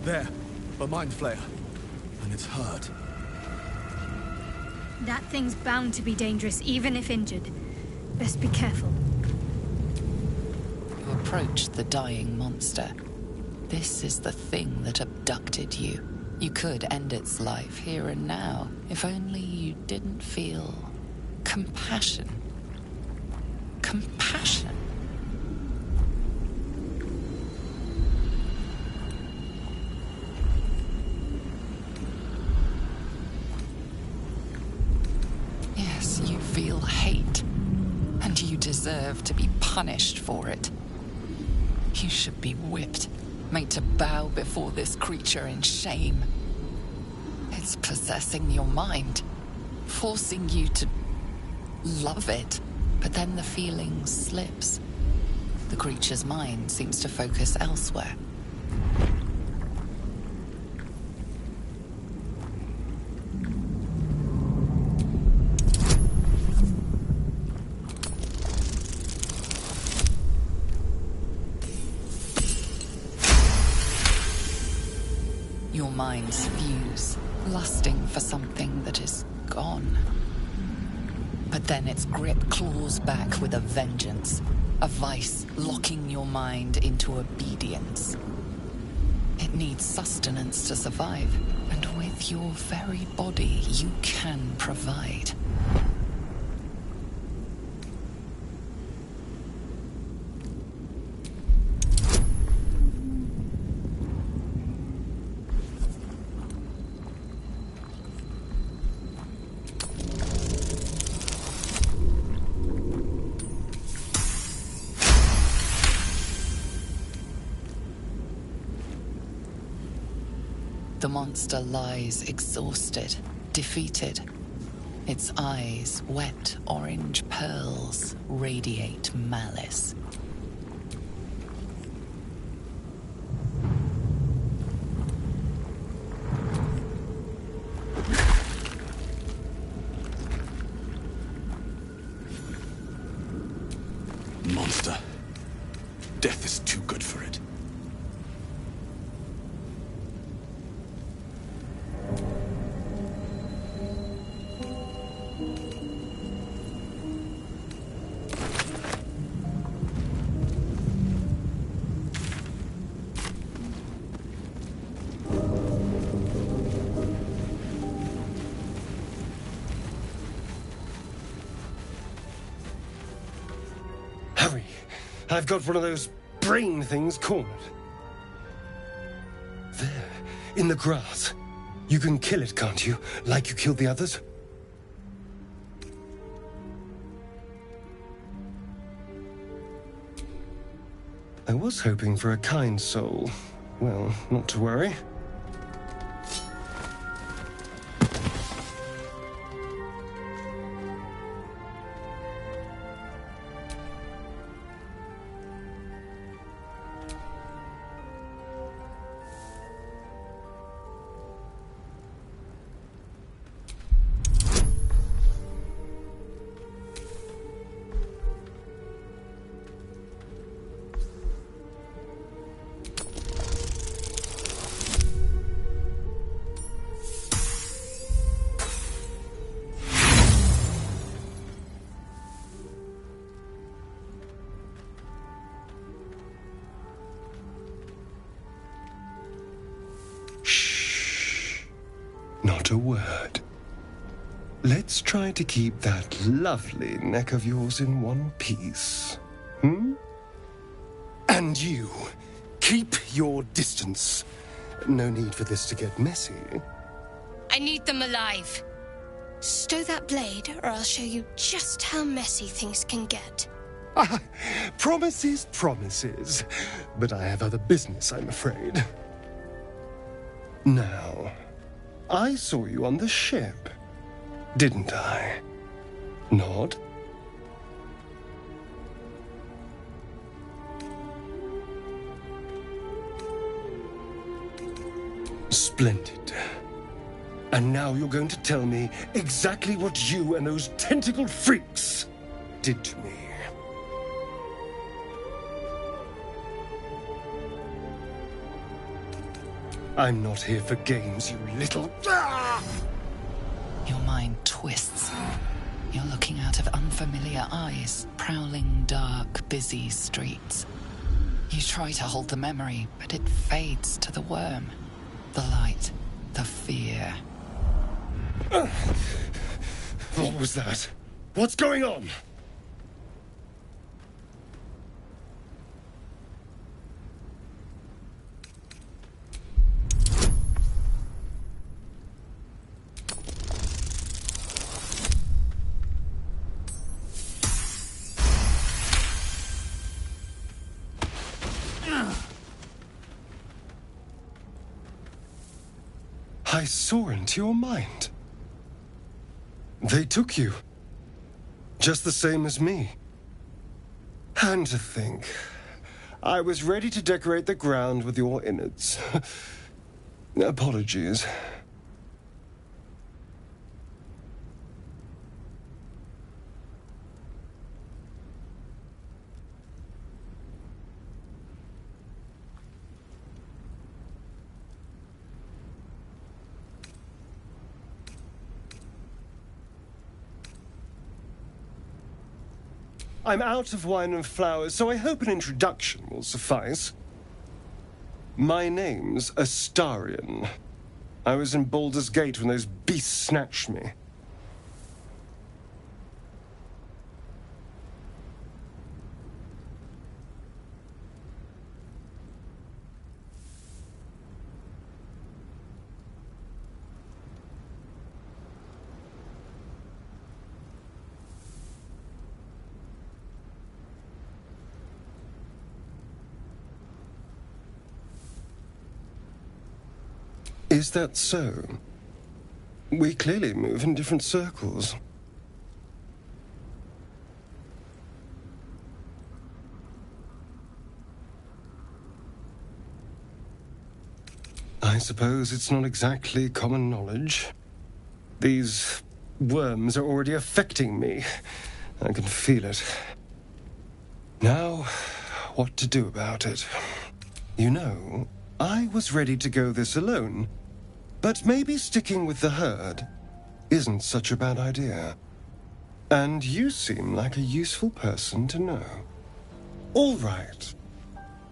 There. A mind flayer. And it's hurt. That thing's bound to be dangerous, even if injured. Best be careful. You approach the dying monster. This is the thing that abducted you. You could end its life here and now, if only you didn't feel compassion. Compassion. Yes, you feel hate, and you deserve to be punished for it. You should be whipped, made to bow before this creature in shame. It's possessing your mind, forcing you to love it, but then the feeling slips. The creature's mind seems to focus elsewhere. Your minds fuse, lusting for something that is gone. But then its grip claws back with a vengeance, a vice locking your mind into obedience. It needs sustenance to survive, and with your very body, you can provide. The monster lies exhausted, defeated. Its eyes, wet orange pearls, radiate malice. Monster. Death is too good for it. Hurry! I've got one of those brain things cornered. There, in the grass. You can kill it, can't you? Like you killed the others? I was hoping for a kind soul. Well, not to worry. Not a word. Let's try to keep that lovely neck of yours in one piece. Hmm? And you, keep your distance. No need for this to get messy. I need them alive. Stow that blade, or I'll show you just how messy things can get. Ah, promises, promises. But I have other business, I'm afraid. Now, I saw you on the ship, didn't I? Nod? Splendid. And now you're going to tell me exactly what you and those tentacled freaks did to me. I'm not here for games, you little... Your mind twists. You're looking out of unfamiliar eyes, prowling dark, busy streets. You try to hold the memory, but it fades to the worm. The light, the fear. What was that? What's going on? I saw into your mind. They took you. Just the same as me. And to think, I was ready to decorate the ground with your innards. Apologies. I'm out of wine and flowers, so I hope an introduction will suffice. My name's Astarion. I was in Baldur's Gate when those beasts snatched me. Is that so? We clearly move in different circles. I suppose it's not exactly common knowledge. These worms are already affecting me. I can feel it. Now, what to do about it? You know, I was ready to go this alone. But maybe sticking with the herd isn't such a bad idea. And you seem like a useful person to know. All right.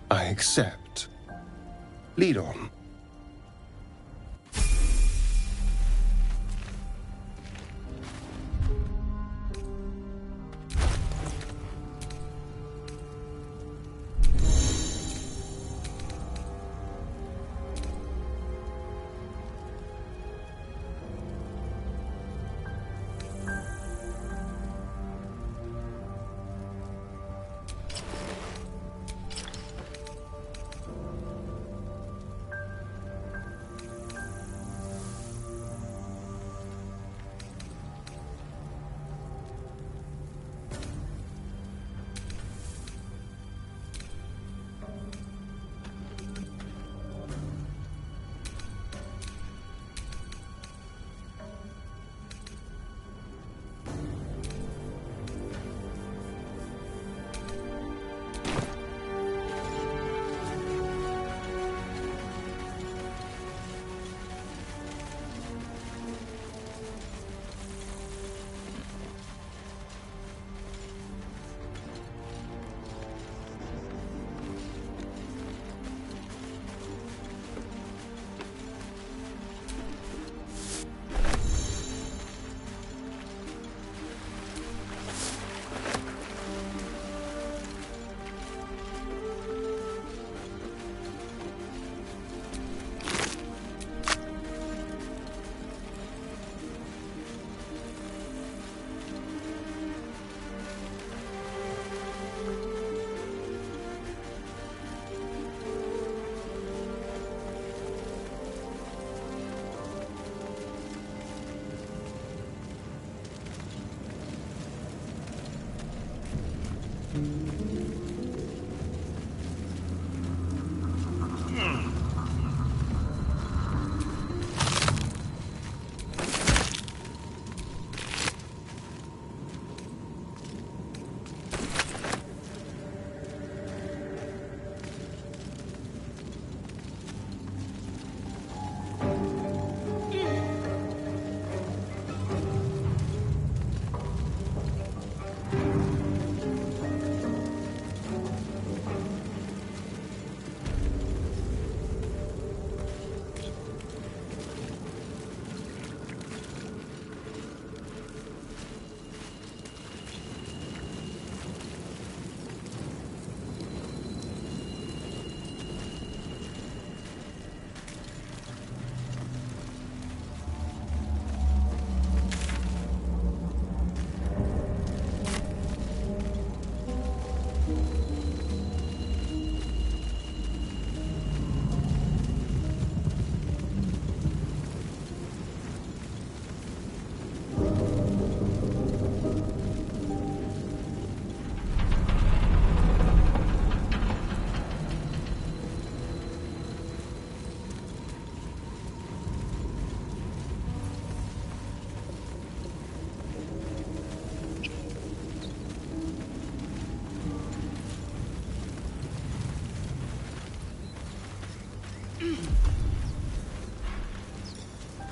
I accept. Lead on.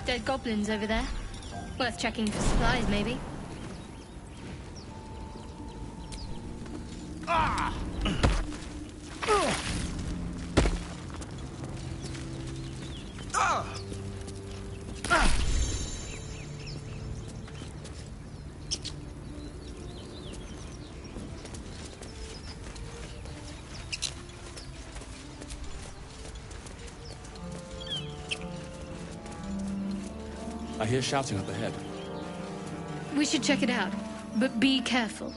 dead goblins over there. Worth checking for supplies, maybe. I hear shouting up ahead. We should check it out, but be careful.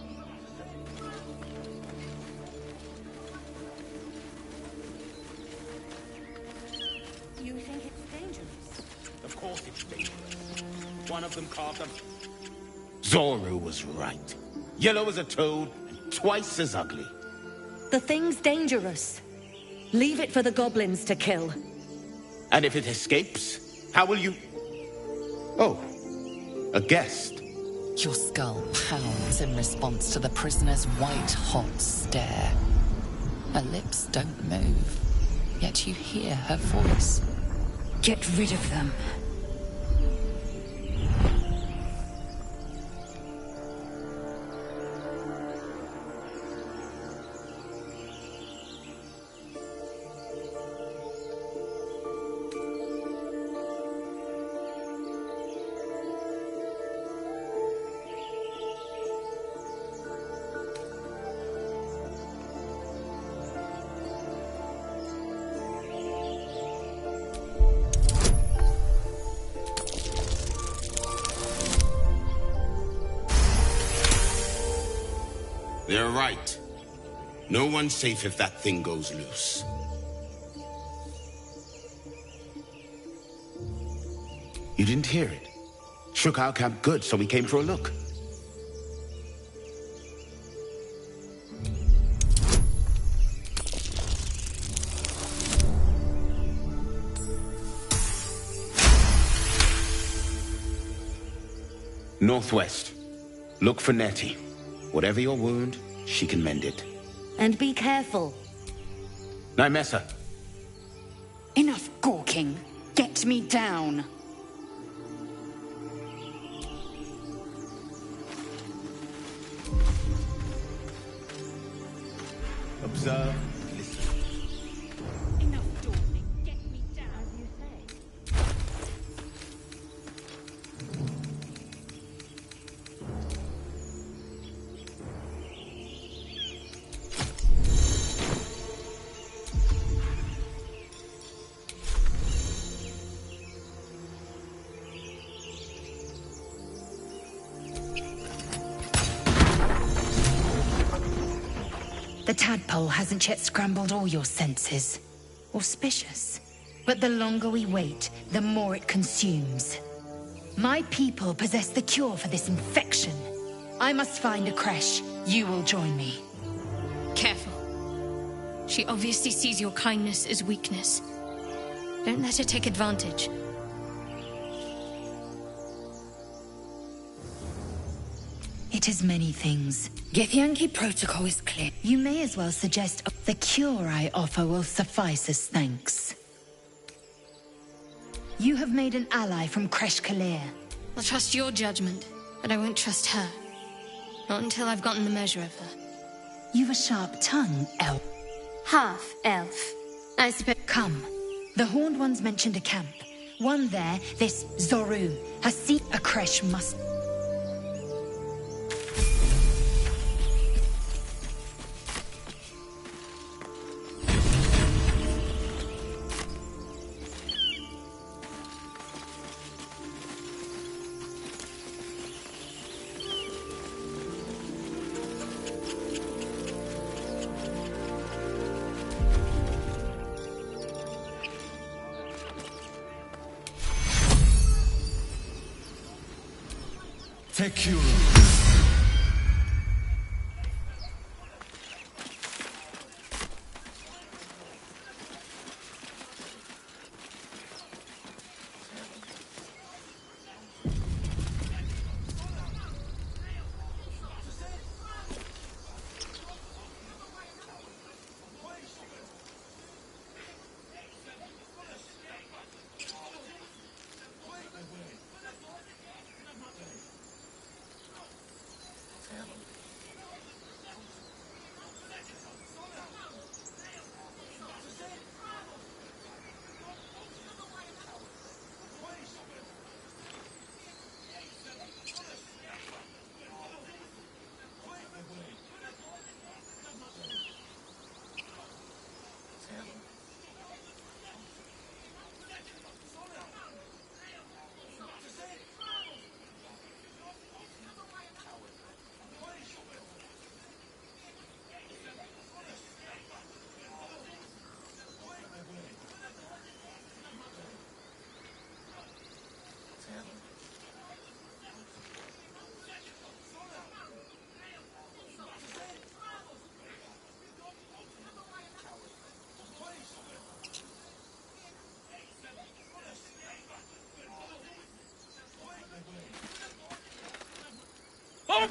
You think it's dangerous? Of course it's dangerous. One of them carved a... Zoru was right. Yellow as a toad, and twice as ugly. The thing's dangerous. Leave it for the goblins to kill. And if it escapes, how will you... Oh, a guest. Your skull pounds in response to the prisoner's white-hot stare. Her lips don't move, yet you hear her voice. Get rid of them. They're right. No one's safe if that thing goes loose. You didn't hear it? Shook our camp good, so we came for a look. Northwest. Look for Nettie. Whatever your wound, she can mend it. And be careful. Nymessa. Enough gawking. Get me down. Observe. Enough dawdling. Get me down. As you say. The tadpole hasn't yet scrambled all your senses. Auspicious. But the longer we wait, the more it consumes. My people possess the cure for this infection. I must find a creche. You will join me. Careful. She obviously sees your kindness as weakness. Don't let her take advantage. It is many things. Githyanki protocol is clear. You may as well suggest the cure I offer will suffice as thanks. You have made an ally from Kresh Kalir. I'll trust your judgment, but I won't trust her. Not until I've gotten the measure of her. You've a sharp tongue, elf. Half elf. I suppose. Come. The Horned Ones mentioned a camp. One there, this Zoru, has seen a Kresh must... Secure.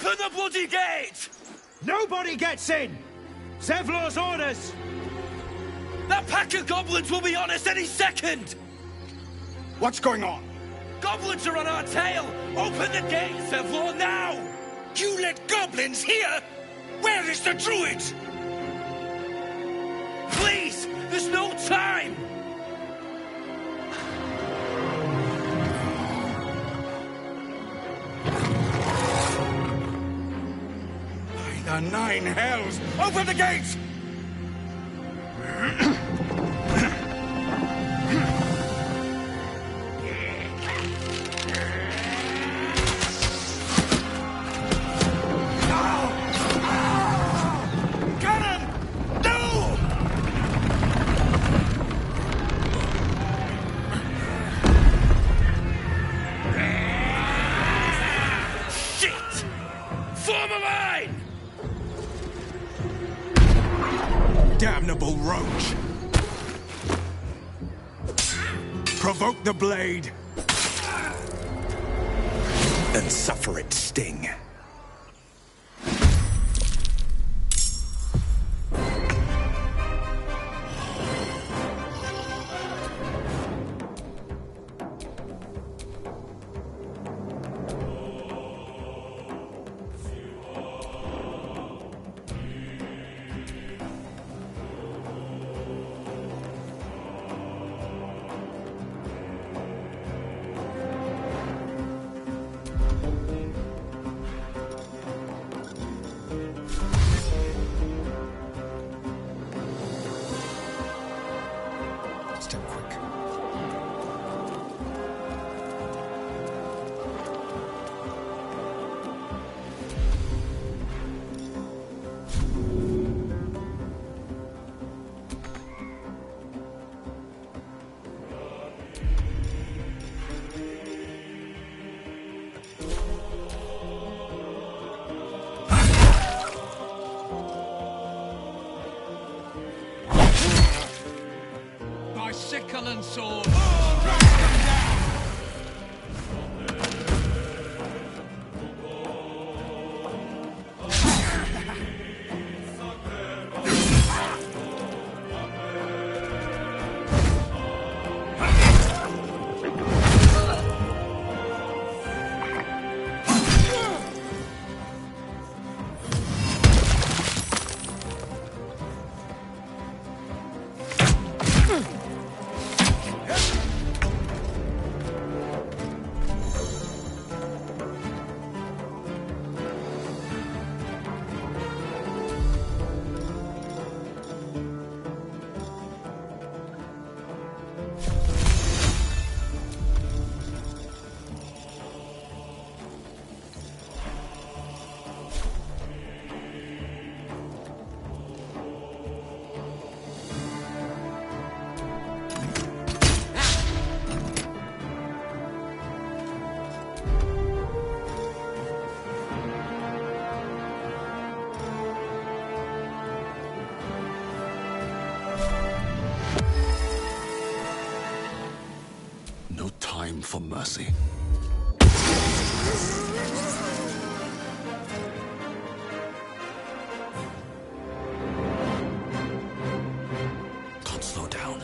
Open the bloody gate! Nobody gets in! Zevlor's orders! That pack of goblins will be on us any second! What's going on? Goblins are on our tail! Open the gate, Zevlor, now! You let goblins here? Where is the druid? Please! There's no time! By the nine hells! Open the gates! Damnable roach! Provoke the blade! And suffer its sting. Sickle and sword. For mercy. Can't slow down.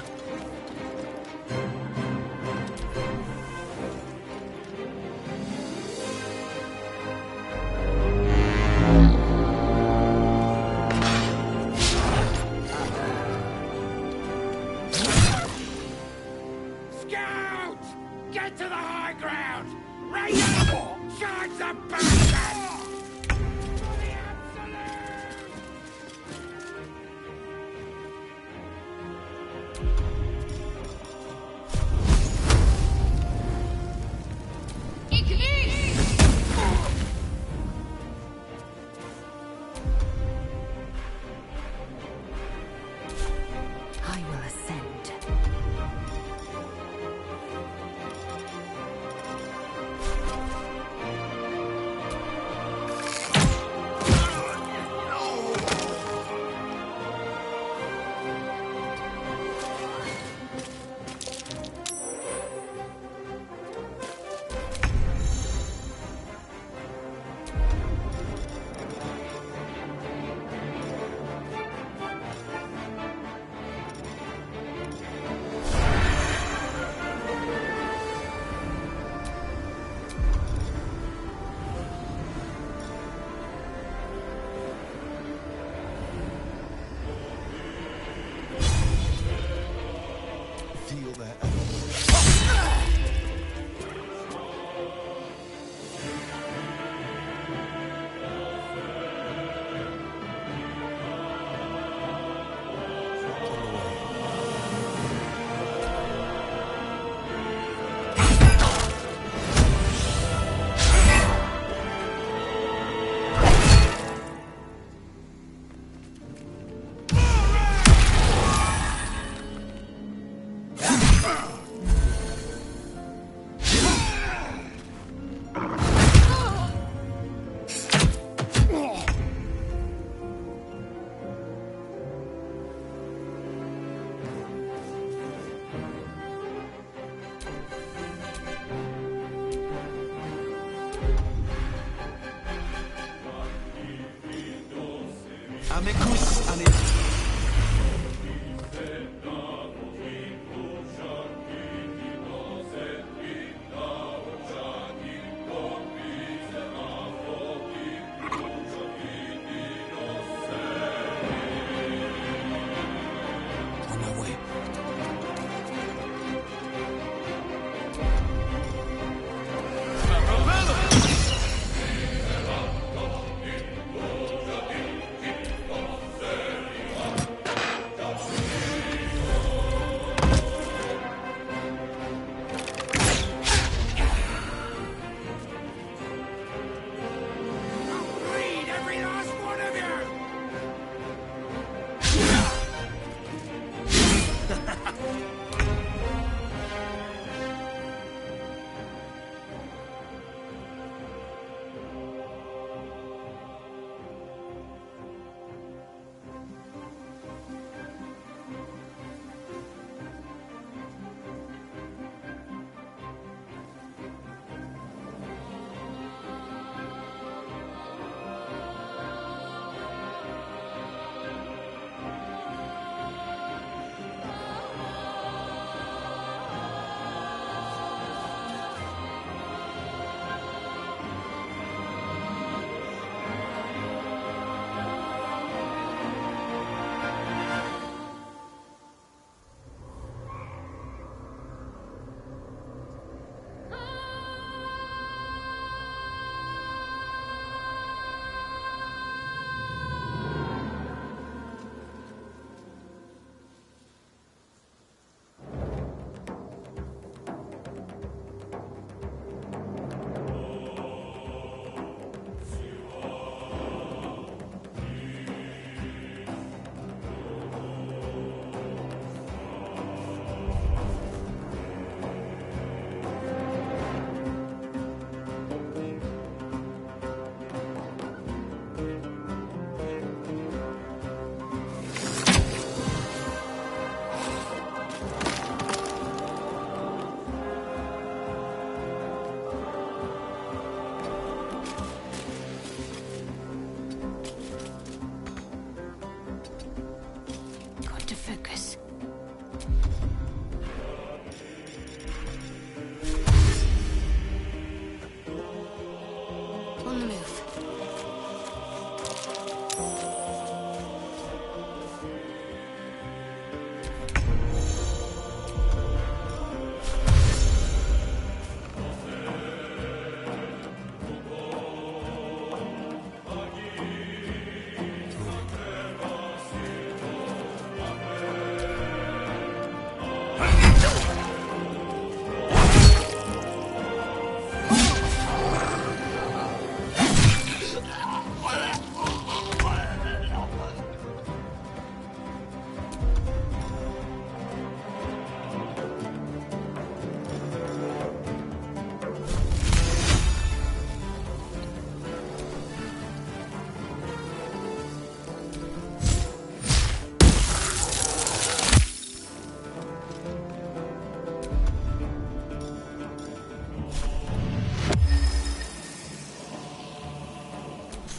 Get to the high ground! Right now! Charge the bastards! For the absolute! I will ascend. amicus and it. On my way. Read every last one of you! Got to focus. On the move.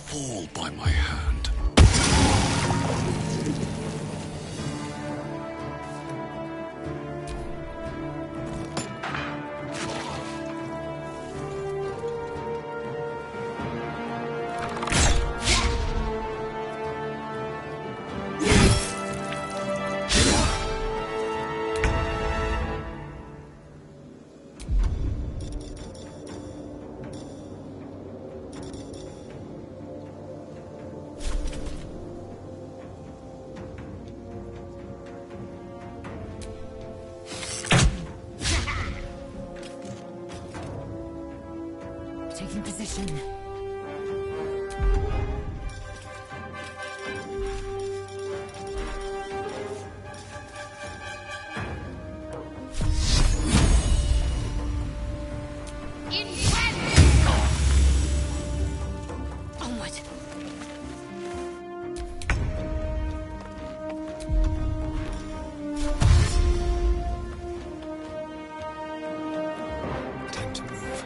Fall by my hand. Taking position. Onward. Time to move.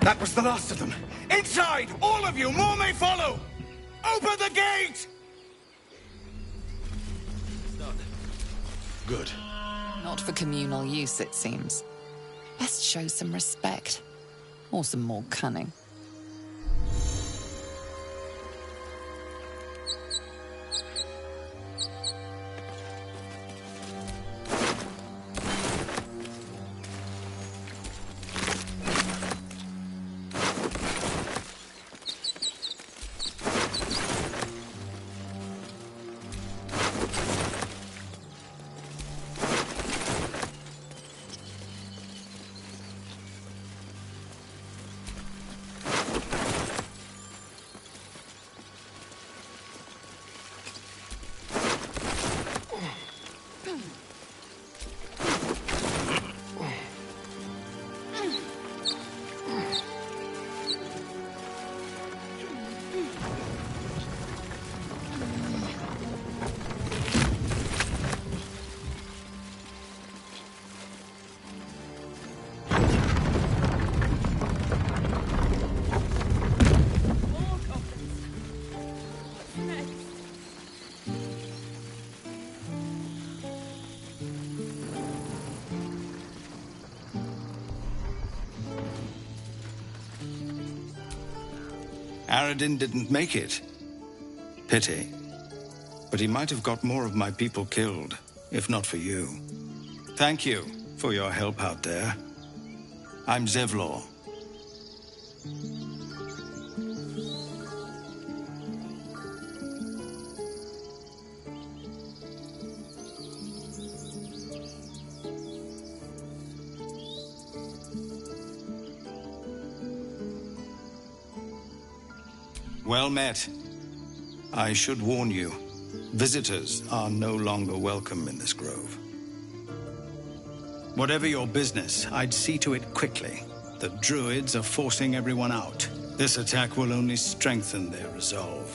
That was the last of them. Inside! All of you! More may follow! Open the gate! Done. Good. Not for communal use, it seems. Best show some respect. Or some more cunning. Aradin didn't make it. Pity. But he might have got more of my people killed, if not for you. Thank you for your help out there. I'm Zevlor. Well met. I should warn you, visitors are no longer welcome in this grove. Whatever your business, I'd see to it quickly. The druids are forcing everyone out. This attack will only strengthen their resolve.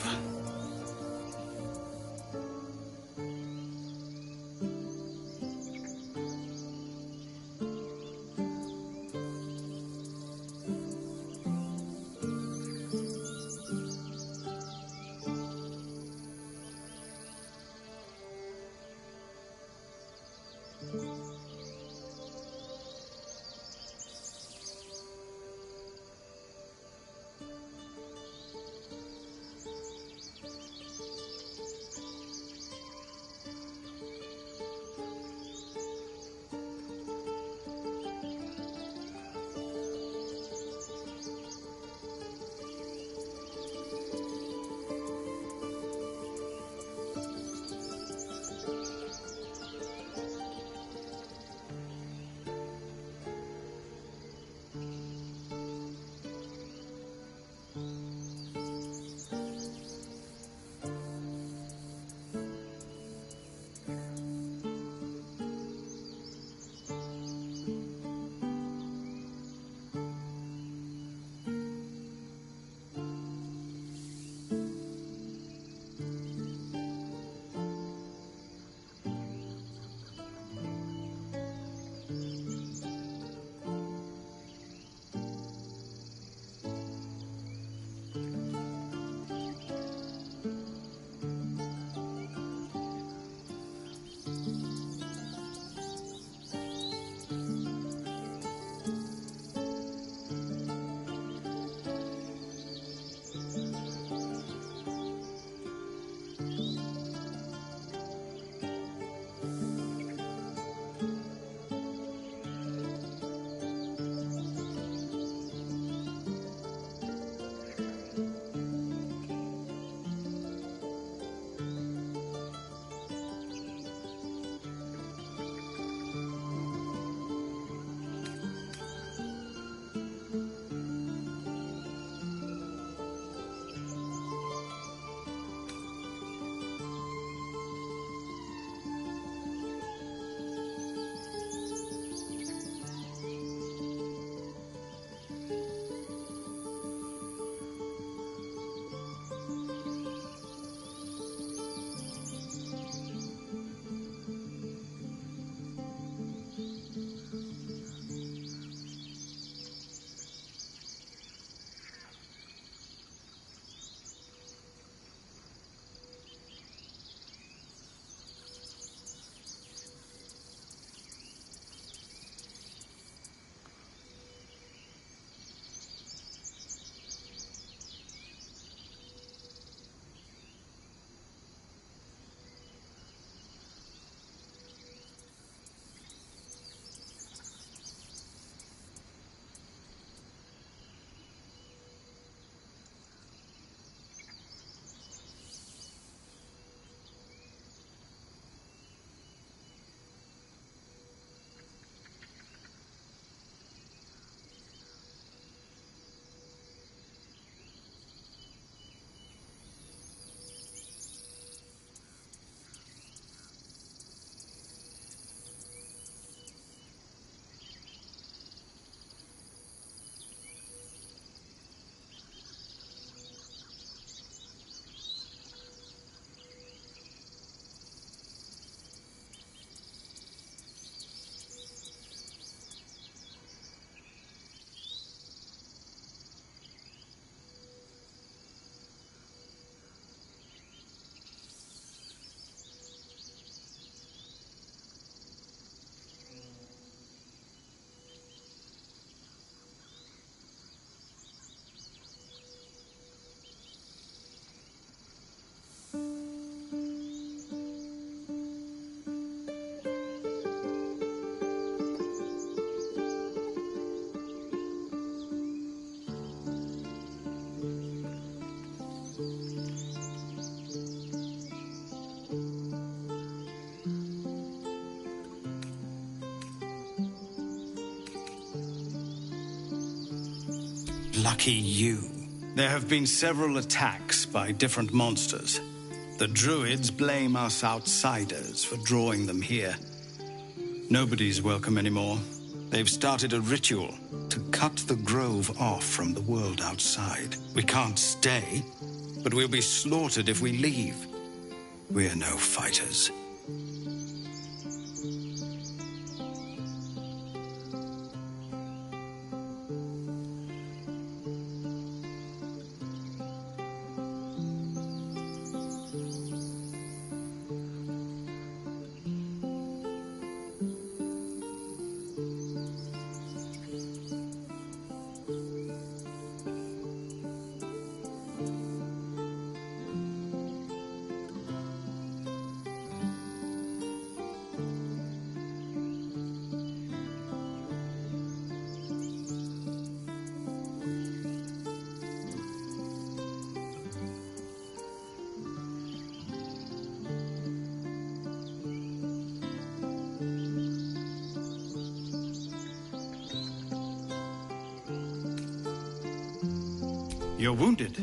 Lucky you. There have been several attacks by different monsters. The druids blame us outsiders for drawing them here. Nobody's welcome anymore. They've started a ritual to cut the grove off from the world outside. We can't stay, but we'll be slaughtered if we leave. We're no fighters. You're wounded.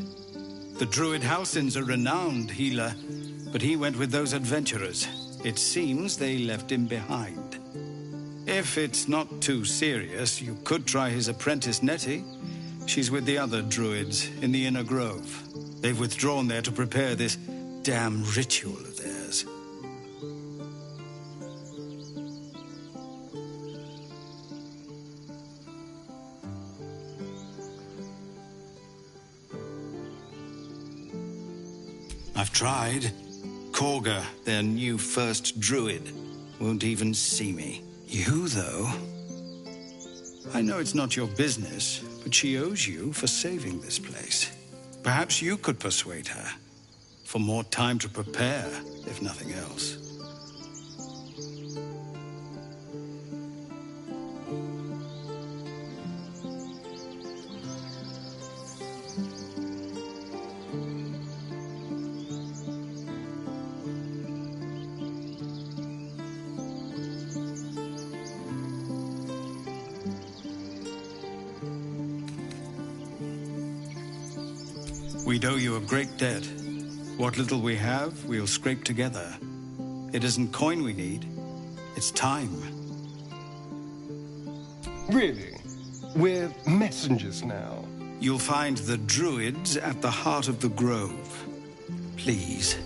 The druid Halsin's a renowned healer, but he went with those adventurers. It seems they left him behind. If it's not too serious, you could try his apprentice Nettie. She's with the other druids in the inner grove. They've withdrawn there to prepare this damn ritual of theirs. I've tried. Korga, their new first druid, won't even see me. You, though... I know it's not your business, but she owes you for saving this place. Perhaps you could persuade her. For more time to prepare, if nothing else. We'd owe you a great debt. What little we have, we'll scrape together. It isn't coin we need, it's time. Really? We're messengers now. You'll find the druids at the heart of the grove. Please.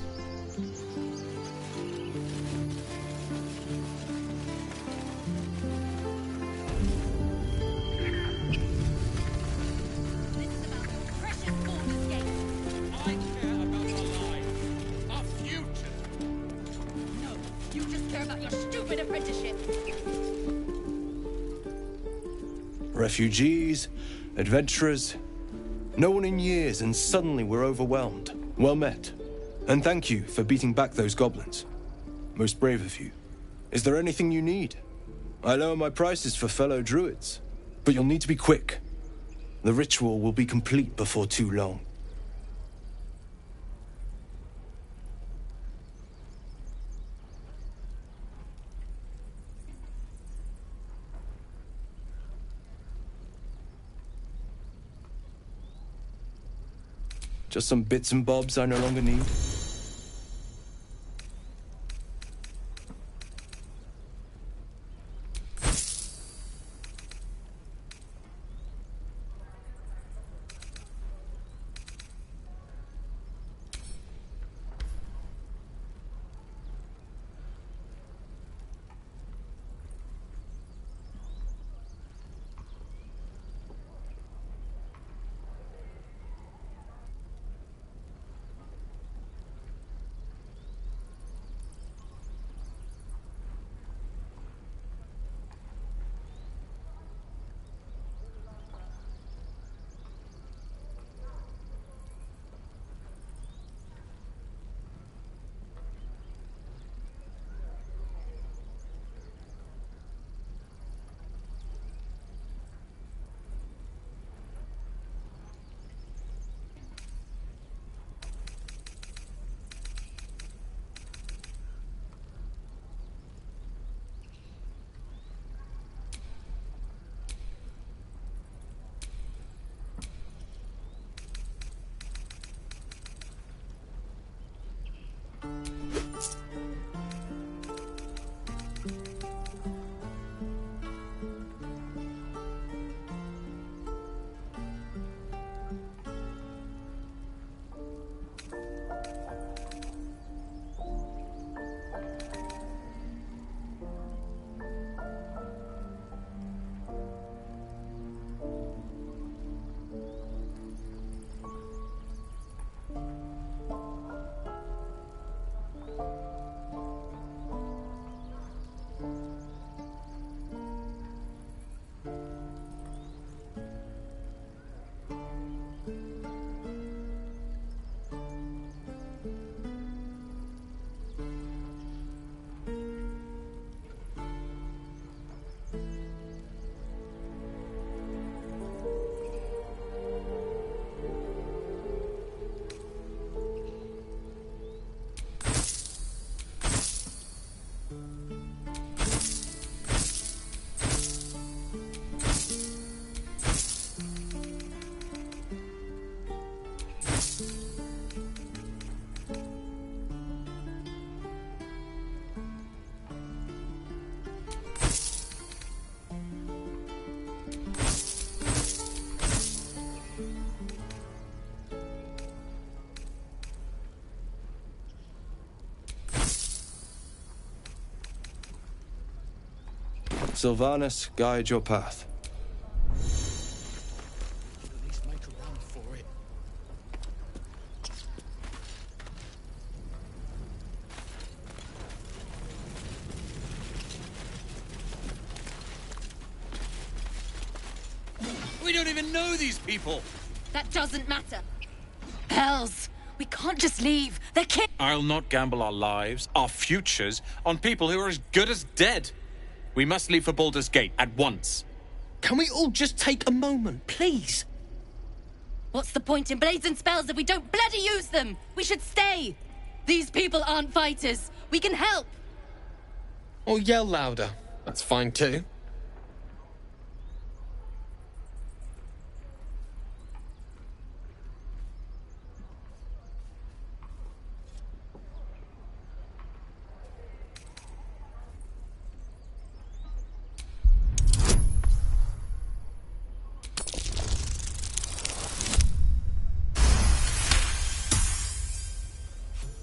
Refugees, adventurers, no one in years, and suddenly we're overwhelmed. Well met. And thank you for beating back those goblins. Most brave of you. Is there anything you need? I lower my prices for fellow druids, but you'll need to be quick. The ritual will be complete before too long. Just some bits and bobs I no longer need. Sylvanas, guide your path. At least make a run for it. We don't even know these people! That doesn't matter. Hells! We can't just leave. They're kids. I'll not gamble our lives, our futures, on people who are as good as dead. We must leave for Baldur's Gate at once. Can we all just take a moment, please? What's the point in blades and spells if we don't bloody use them? We should stay. These people aren't fighters. We can help. Or yell louder. That's fine too.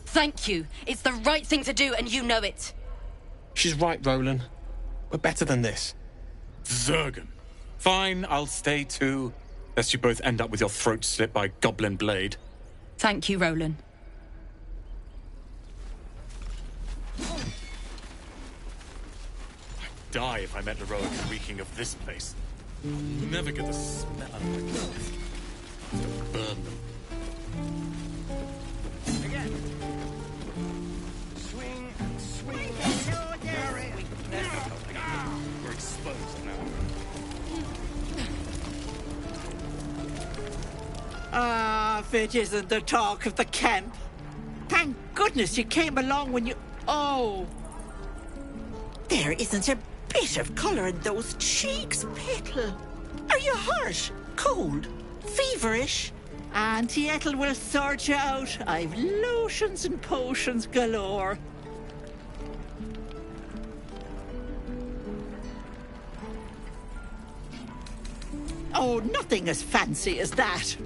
Thank you. It's the right thing to do, and you know it. She's right, Roland. We're better than this. Zergan. Fine, I'll stay too. Lest you both end up with your throat slit by goblin blade. Thank you, Roland. I'd die if I met heroic reeking of this place. Never get the smell out of my mouth. To burn them. Again. Swing. We're exposed now. Ah, if it isn't the talk of the camp. Thank goodness you came along when you... Oh. There isn't a bit of colour in those cheeks, Petal. Are you hurt? Cold? Feverish? Auntie Ethel will sort you out. I've lotions and potions galore. Oh, nothing as fancy as that.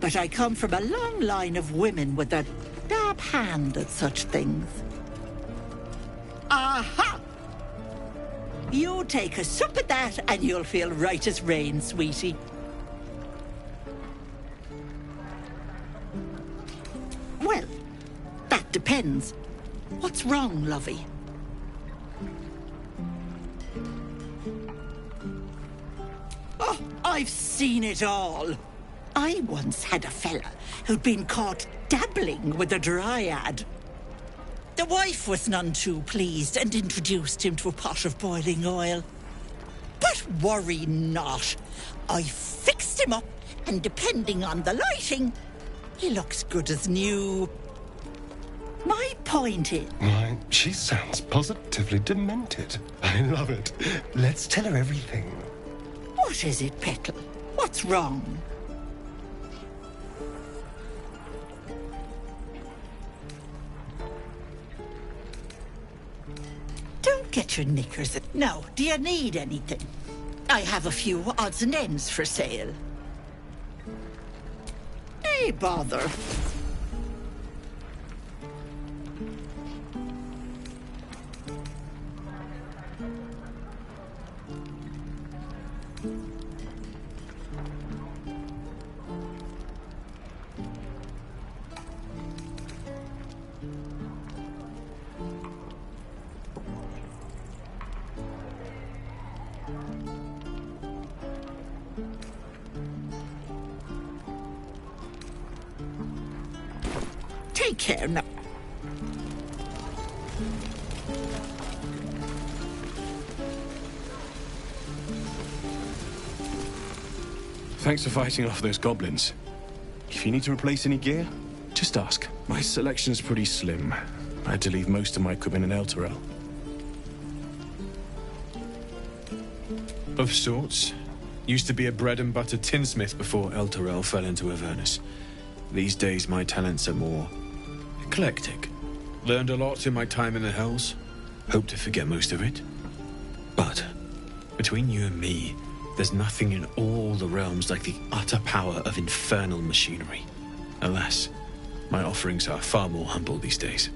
But I come from a long line of women with a dab hand at such things. Aha! You take a sup at that and you'll feel right as rain, sweetie. Well, that depends. What's wrong, lovey? Oh, I've seen it all. I once had a fella who'd been caught dabbling with a dryad. The wife was none too pleased and introduced him to a pot of boiling oil. But worry not. I fixed him up, and depending on the lighting, he looks good as new. My point is... Why, she sounds positively demented. I love it. Let's tell her everything. What is it, Petal? What's wrong? get your knickers. Now, do you need anything? I have a few odds and ends for sale. Hey, bother. Take care now. Thanks for fighting off those goblins. If you need to replace any gear, just ask. My selection's pretty slim. I had to leave most of my equipment in Elturel. Of sorts. Used to be a bread and butter tinsmith before Elturel fell into Avernus. These days my talents are more eclectic. Learned a lot in my time in the Hells. Hope to forget most of it. But between you and me, there's nothing in all the realms like the utter power of infernal machinery. Alas, my offerings are far more humble these days.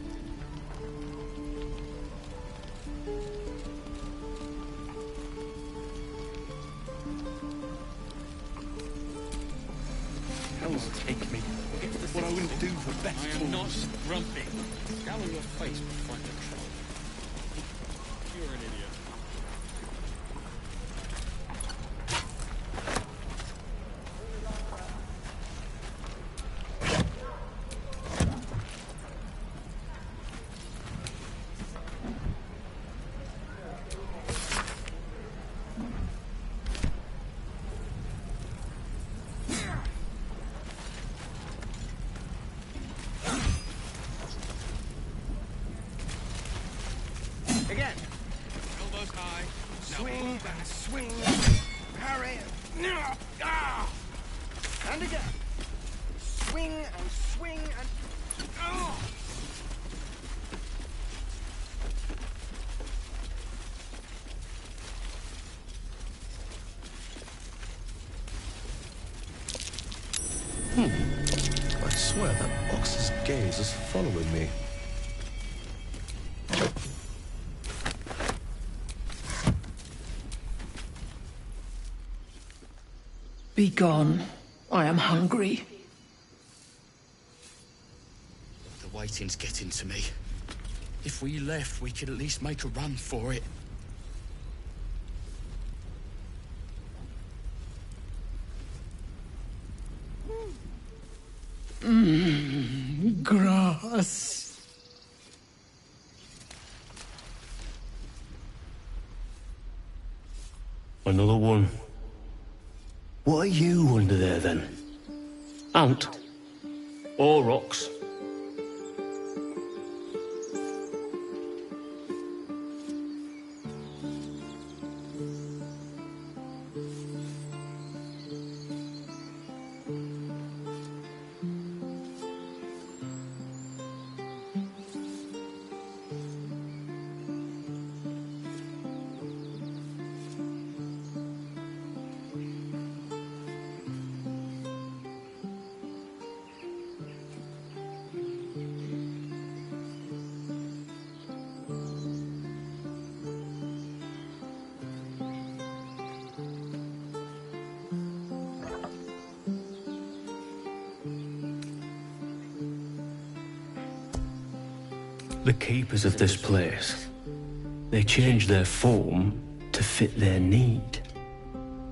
Hells take me. What I wouldn't do for better. I am not grumpy. Scowl on your face will find the trouble. You're an idiot. Again. Elbows high. Swing and swing. Parry. Ah! And again. Swing and swing and. Oh! I swear that ox's gaze is following me. Be gone. I am hungry. The waiting's getting to me. If we left, we could at least make a run for it. Grass. Another one. What are you under there, then? Ant? Or rocks? The keepers of this place, they change their form to fit their need.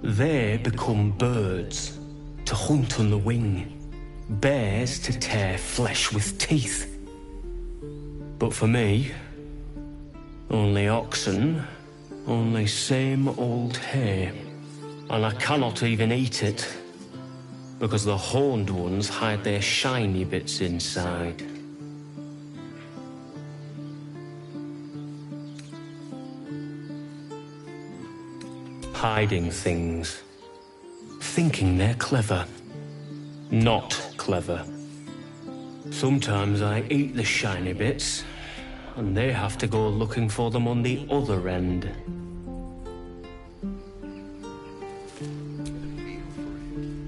They become birds to hunt on the wing, bears to tear flesh with teeth. But for me, only oxen, only same old hay. And I cannot even eat it, because the horned ones hide their shiny bits inside. Hiding things, thinking they're clever, not clever. Sometimes I eat the shiny bits, and they have to go looking for them on the other end.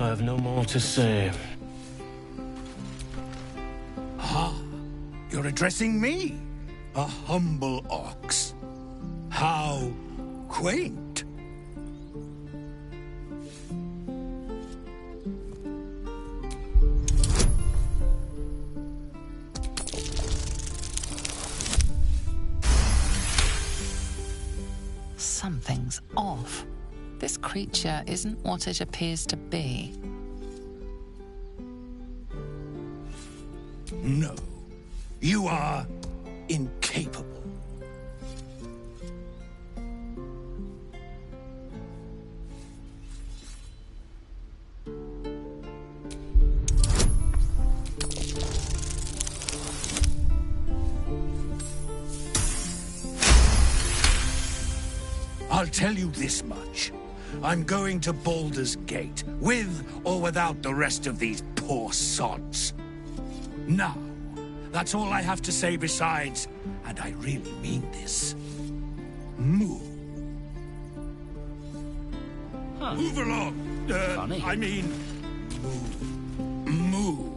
I have no more to say. Ah, you're addressing me, a humble ox. How quaint. Something's off. This creature isn't what it appears to be. No, you are incapable. I'll tell you this much. I'm going to Baldur's Gate, with or without the rest of these poor sods. Now, that's all I have to say besides, and I really mean this, moo. Huh. Move along. Funny. I mean, moo.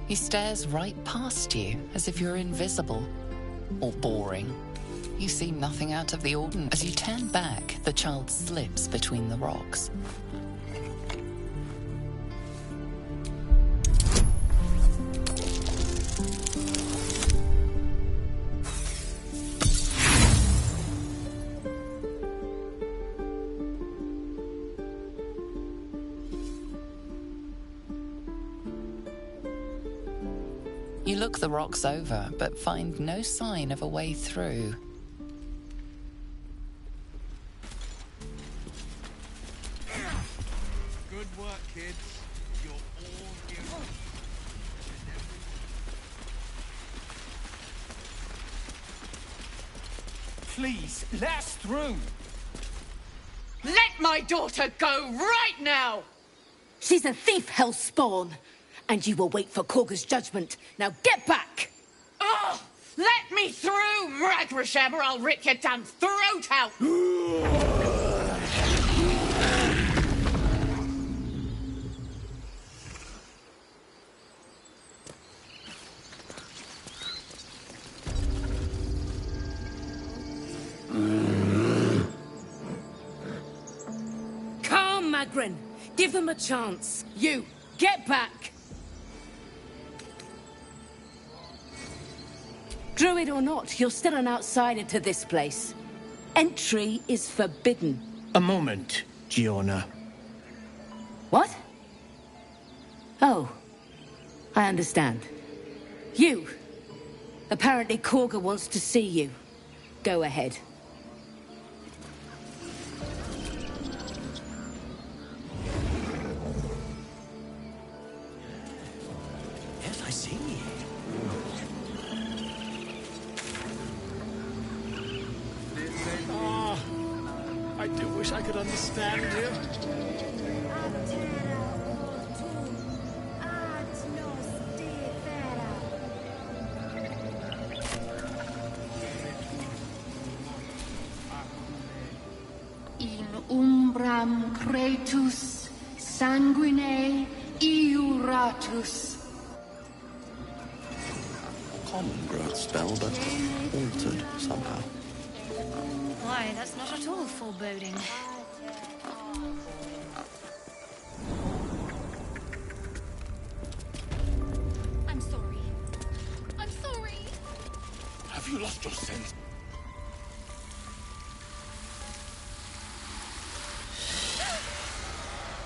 He stares right past you, as if you're invisible. Or boring. You see nothing out of the ordinary. As you turn back, the child slips between the rocks. You look the rocks over, but find no sign of a way through. Good work, kids. You're all heroes. Please, let us through. Let my daughter go right now! She's a thief, hellspawn. And you will wait for Korga's judgment. Now get back! Oh! Let me through, Mragrasham, or I'll rip your damn throat out! Calm, Magrin. Give them a chance. You, get back! Druid or not, you're still an outsider to this place. Entry is forbidden. A moment, Giona. What? Oh, I understand. You. Apparently Korga wants to see you. Go ahead. Yes, I see. I do wish I could understand you. In umbram cretus sanguine iuratus. Common growth spell, but altered somehow. Why, that's not at all foreboding. I'm sorry. I'm sorry. Have you lost your sense?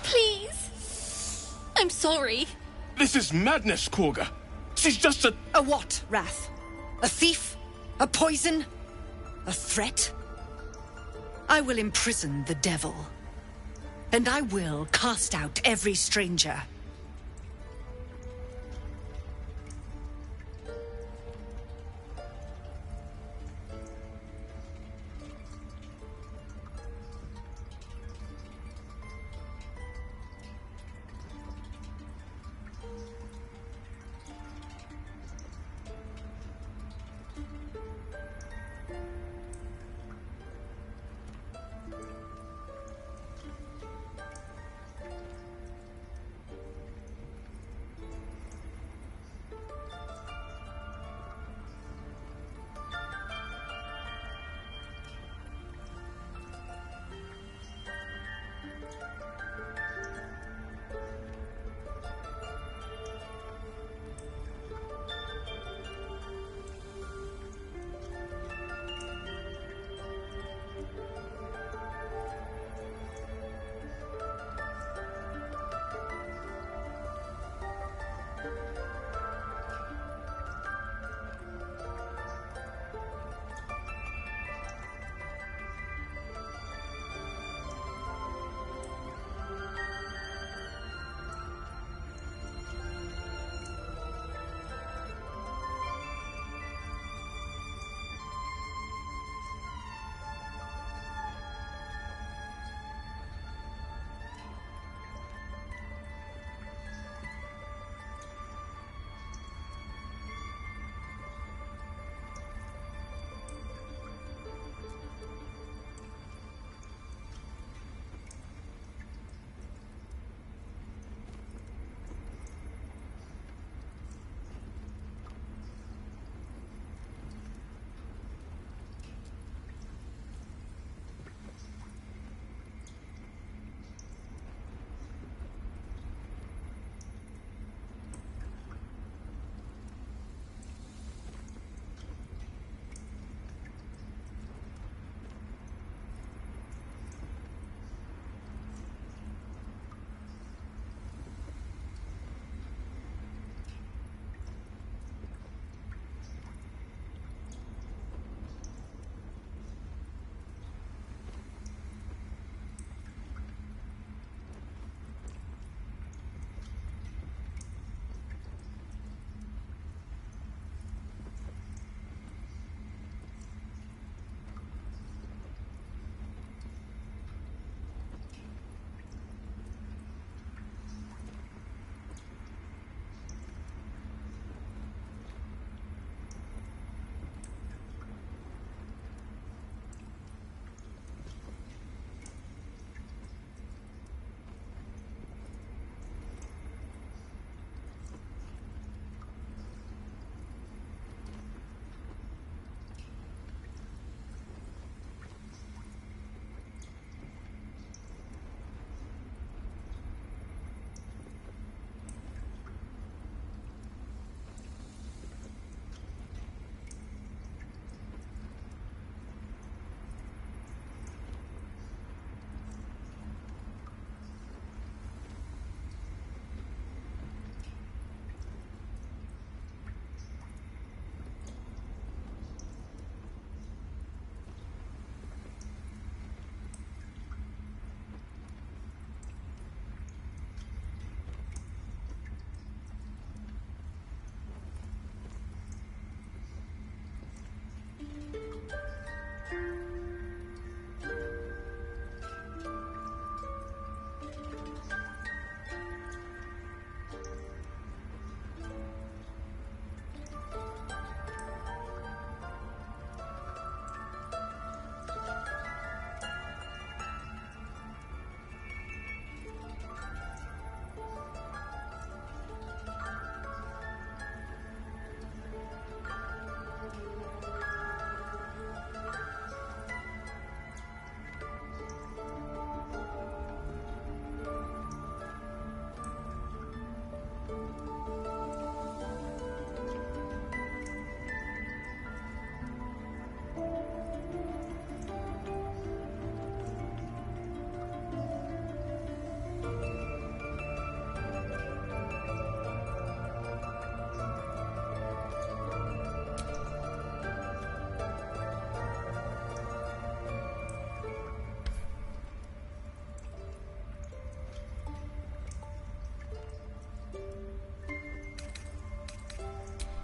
Please. I'm sorry. This is madness, Korga. She's just a... A what, Wrath? A thief? A poison? A threat? I will imprison the devil. And I will cast out every stranger.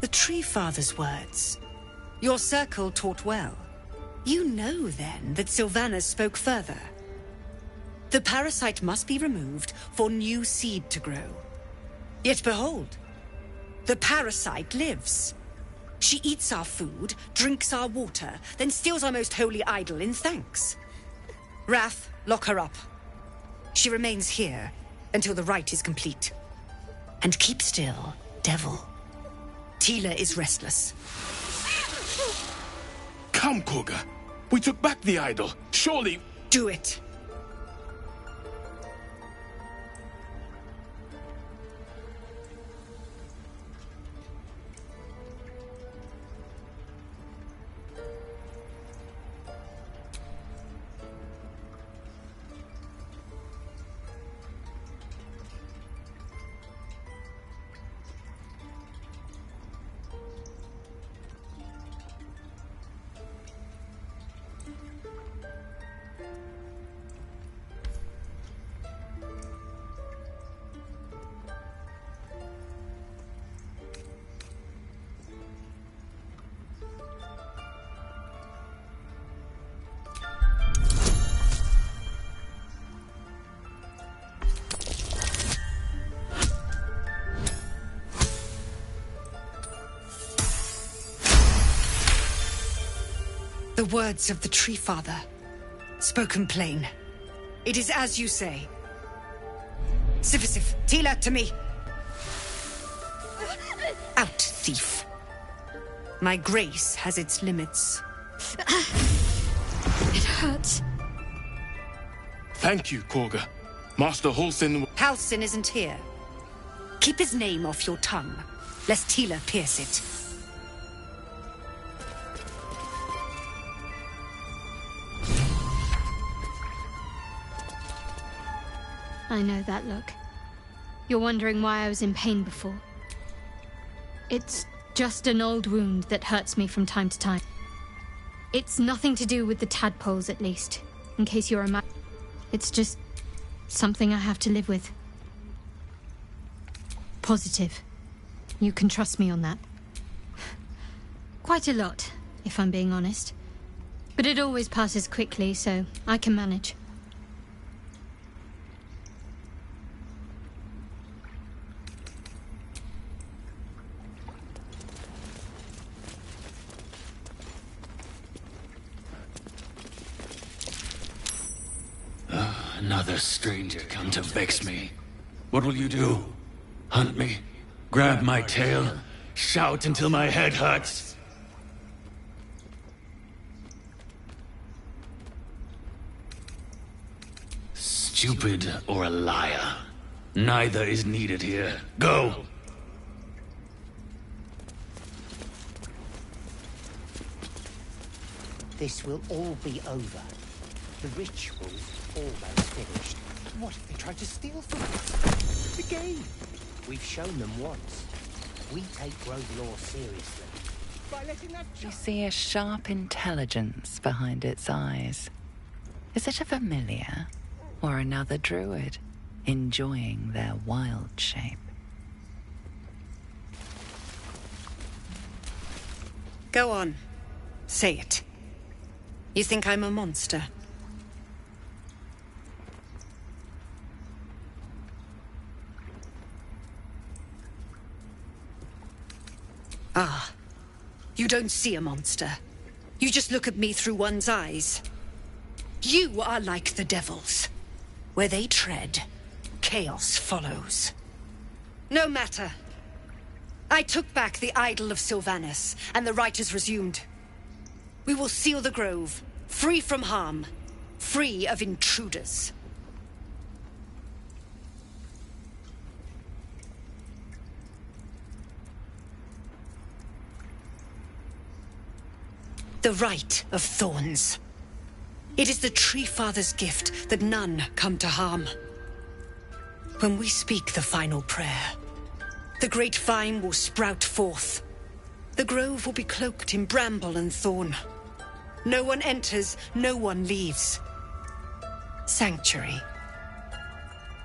The Tree Father's words. Your circle taught well. You know, then, that Sylvanas spoke further. The parasite must be removed for new seed to grow. Yet behold, the parasite lives. She eats our food, drinks our water, then steals our most holy idol in thanks. Wrath, lock her up. She remains here until the rite is complete. And keep still, devil. Tila is restless. Come, Koga. We took back the idol. Surely... Do it. The words of the Tree Father, spoken plain. It is as you say. Sifisif, Tila, to me. Out, thief. My grace has its limits. It hurts. Thank you, Koga. Master Halsin... Halsin isn't here. Keep his name off your tongue, lest Tila pierce it. I know that look. You're wondering why I was in pain before. It's just an old wound that hurts me from time to time. It's nothing to do with the tadpoles, at least, in case you're It's just something I have to live with. Positive. You can trust me on that. Quite a lot, if I'm being honest. But it always passes quickly, so I can manage. Another stranger come to vex me. What will you do? Hunt me? Grab my tail? Shout until my head hurts? Stupid or a liar. Neither is needed here. Go! This will all be over. The ritual's almost finished. What if they try to steal from us? The game. We've shown them once. We take Grove law seriously. By letting that You see a sharp intelligence behind its eyes. Is it a familiar or another druid enjoying their wild shape? Go on. Say it. You think I'm a monster? Ah, you don't see a monster. You just look at me through one's eyes. You are like the devils. Where they tread, chaos follows. No matter. I took back the idol of Sylvanas, and the rite is resumed. We will seal the grove, free from harm, free of intruders. The Rite of Thorns. It is the Tree Father's gift that none come to harm. When we speak the final prayer, the great vine will sprout forth. The grove will be cloaked in bramble and thorn. No one enters, no one leaves. Sanctuary.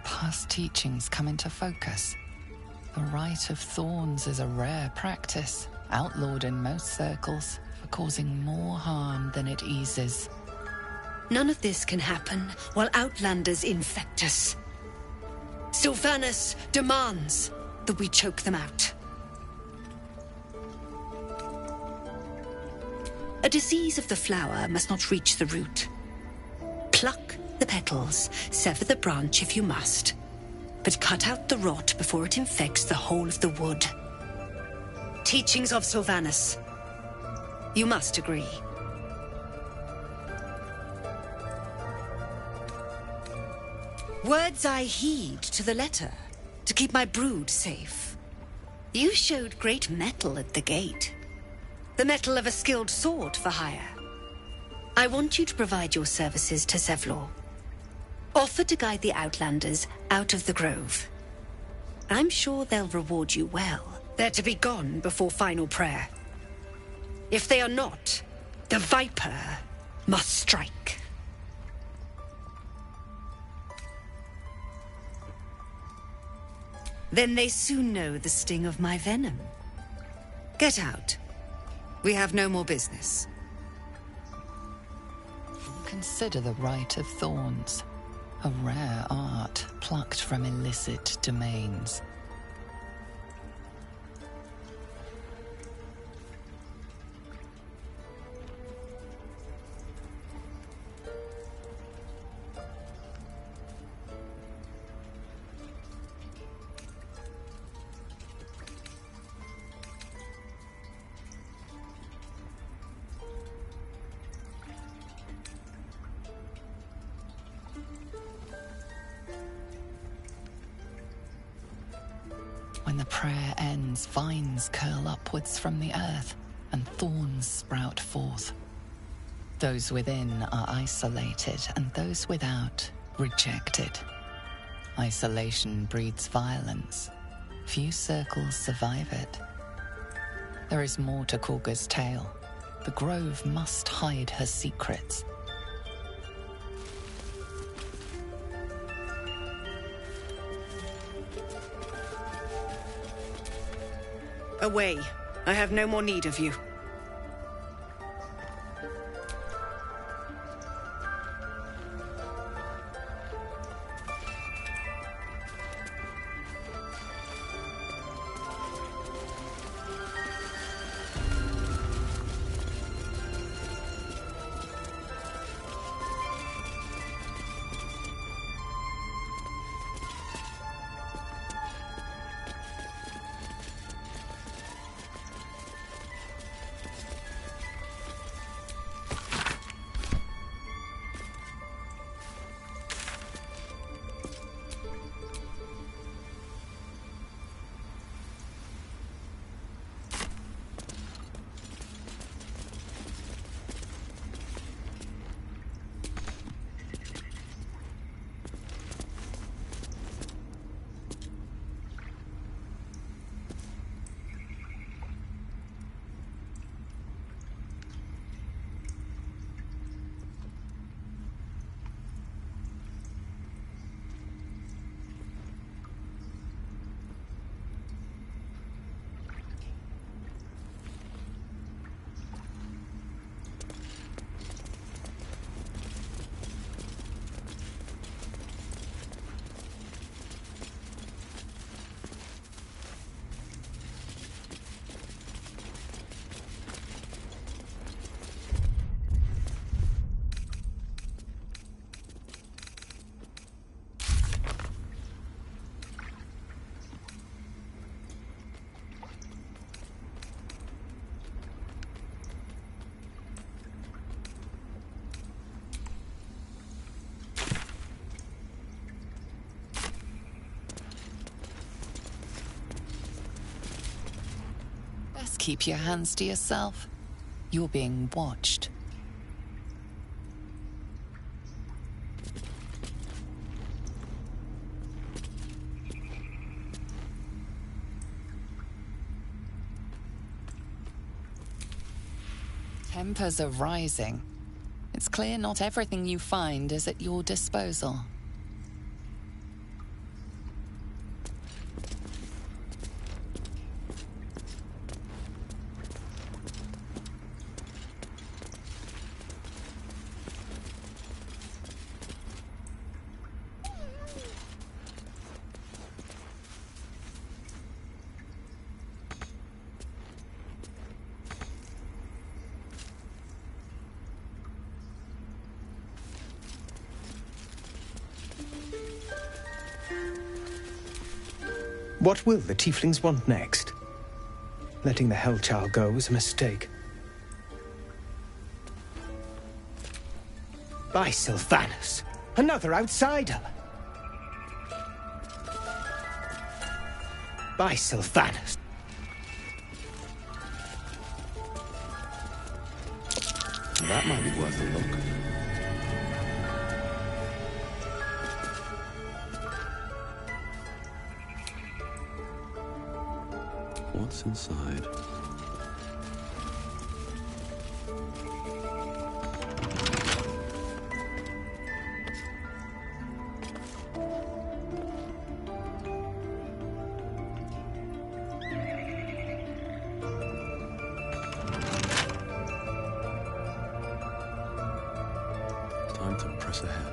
Past teachings come into focus. The Rite of Thorns is a rare practice, outlawed in most circles, for causing more harm than it eases. None of this can happen while Outlanders infect us. Sylvanas demands that we choke them out. A disease of the flower must not reach the root. Pluck the petals, sever the branch if you must, but cut out the rot before it infects the whole of the wood. Teachings of Sylvanas. You must agree. Words I heed to the letter, to keep my brood safe. You showed great mettle at the gate. The mettle of a skilled sword for hire. I want you to provide your services to Zevlor. Offer to guide the Outlanders out of the grove. I'm sure they'll reward you well. They're to be gone before final prayer. If they are not, the Viper must strike. Then they soon know the sting of my venom. Get out. We have no more business. Consider the Rite of Thorns, a rare art plucked from illicit domains. When the prayer ends, vines curl upwards from the earth, and thorns sprout forth. Those within are isolated, and those without rejected. Isolation breeds violence. Few circles survive it. There is more to Korga's tale. The grove must hide her secrets. Away. I have no more need of you. Keep your hands to yourself. You're being watched. Tempers are rising. It's clear not everything you find is at your disposal. What will the tieflings want next? Letting the Hellchild go was a mistake. By Sylvanus! Another outsider! By Sylvanus! That might be worth a look. What's inside? Time to press ahead.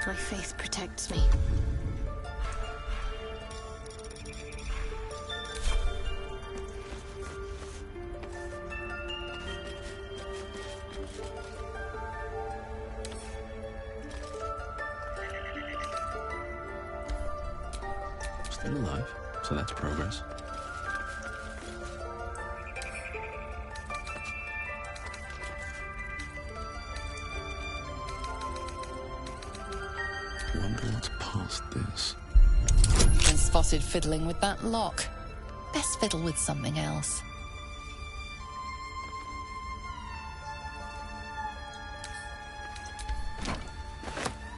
My faith protects me. Still alive, so that's progress. Wonder what's past this. Been spotted fiddling with that lock. Best fiddle with something else.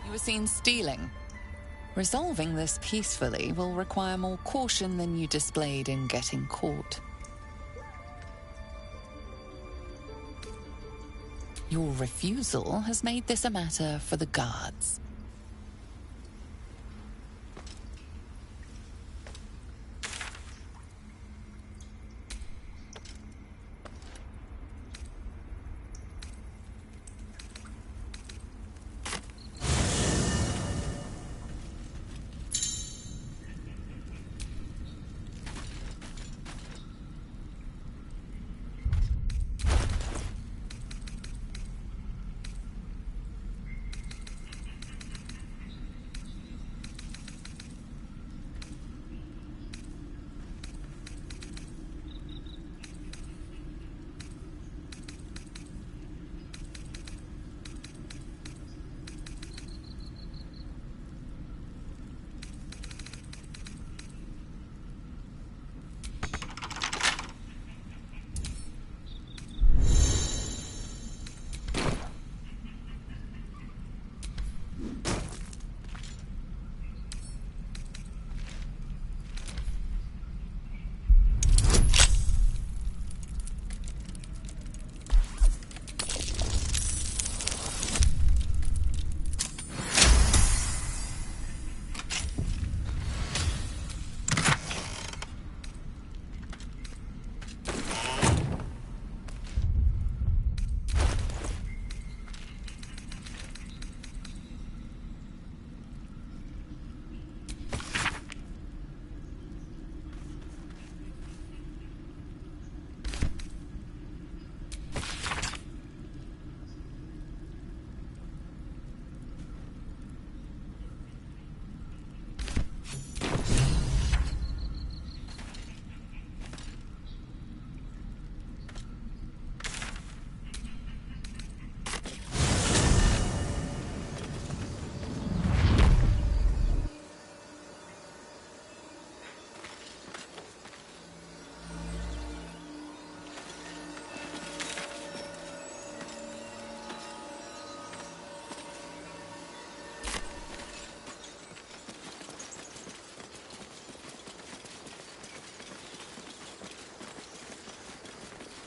You were seen stealing. Resolving this peacefully will require more caution than you displayed in getting caught. Your refusal has made this a matter for the guards.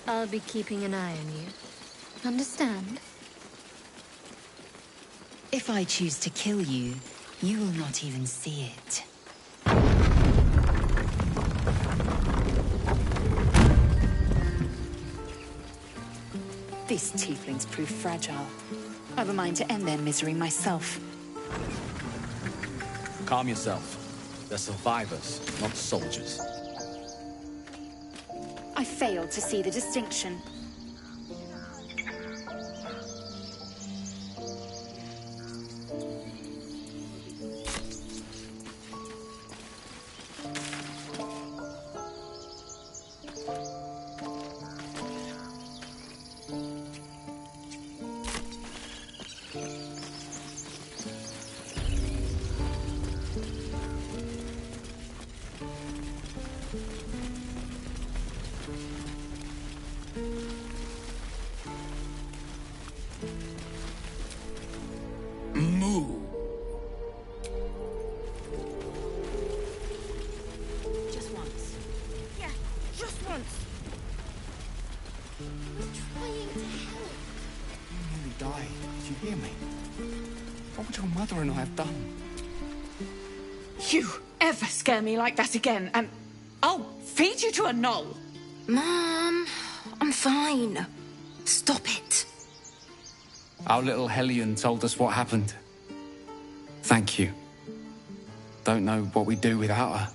I'll be keeping an eye on you. Understand? If I choose to kill you, you will not even see it. These tieflings prove fragile. I've a mind to end their misery myself. Calm yourself. They're survivors, not soldiers. I failed to see the distinction. Just once. Yeah, just once. I'm trying to help. You nearly died. Did you hear me? What would your mother and I have done? You ever scare me like that again, and I'll feed you to a knoll. Mom, I'm fine. Stop it. Our little Hellion told us what happened. Thank you. Don't know what we'd do without her.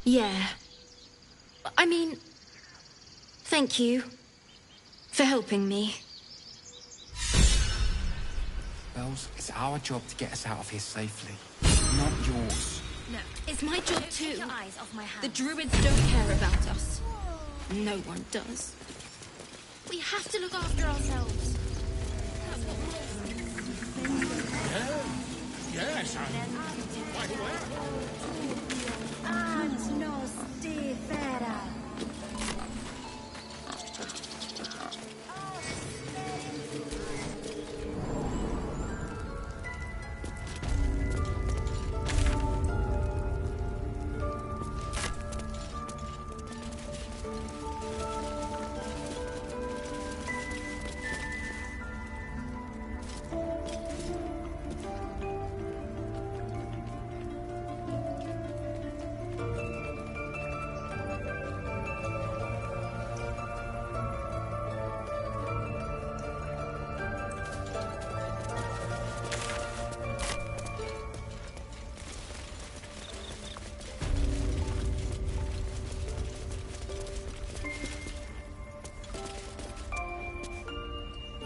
Yeah. I mean, thank you for helping me. Bells, it's our job to get us out of here safely, not yours. No, it's my job too. Take your eyes off my hands. The druids don't care about us. No one does. We have to look after ourselves. Yes, I'm quite aware.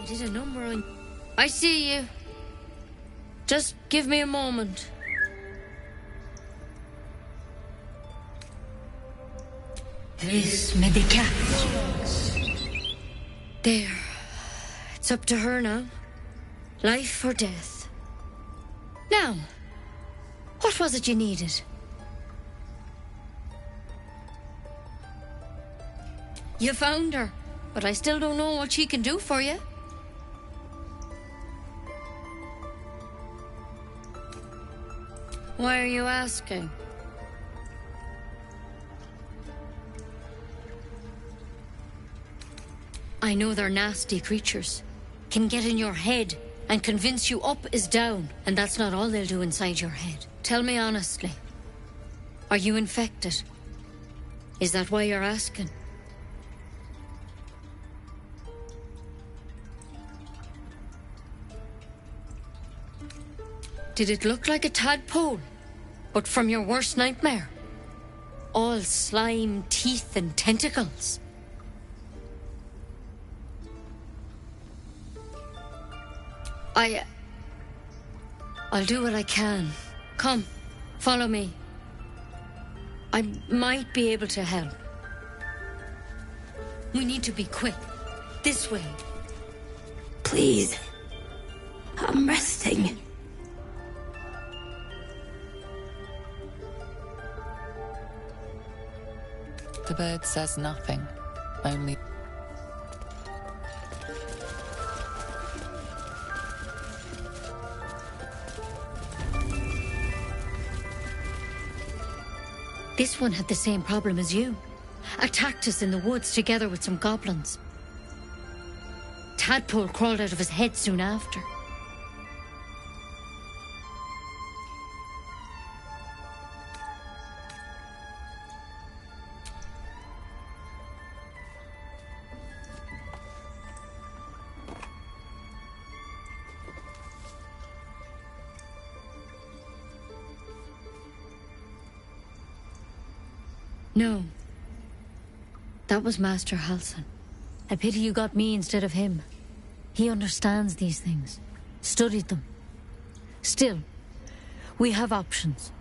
Did a number on... I see you. Just give me a moment. This may be cat. There. It's up to her now. Life or death. Now, what was it you needed? You found her, but I still don't know what she can do for you. Why are you asking? I know they're nasty creatures. Can get in your head and convince you up is down, and that's not all they'll do inside your head. Tell me honestly. Are you infected? Is that why you're asking? Did it look like a tadpole? But from your worst nightmare? All slime, teeth, and tentacles. I'll do what I can. Come, follow me. I might be able to help. We need to be quick. This way. Please. I'm resting. The bird says nothing, only... This one had the same problem as you. Attacked us in the woods together with some goblins. Tadpole crawled out of his head soon after. No. That was Master Halsin. I pity you got me instead of him. He understands these things. Studied them. Still, we have options.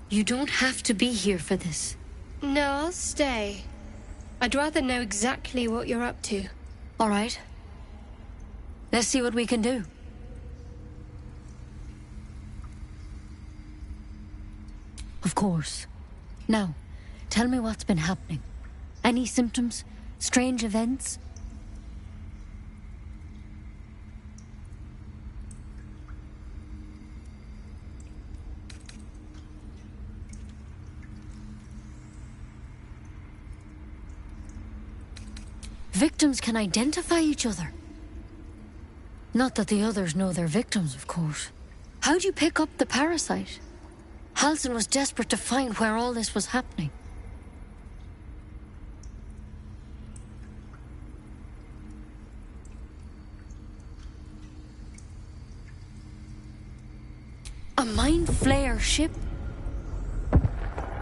You don't have to be here for this. No, I'll stay. I'd rather know exactly what you're up to. All right. Let's see what we can do. Of course. Now, tell me what's been happening. Any symptoms? Strange events? Victims can identify each other. Not that the others know they're victims, of course. How'd you pick up the parasite? Halsin was desperate to find where all this was happening. A mind flayer ship?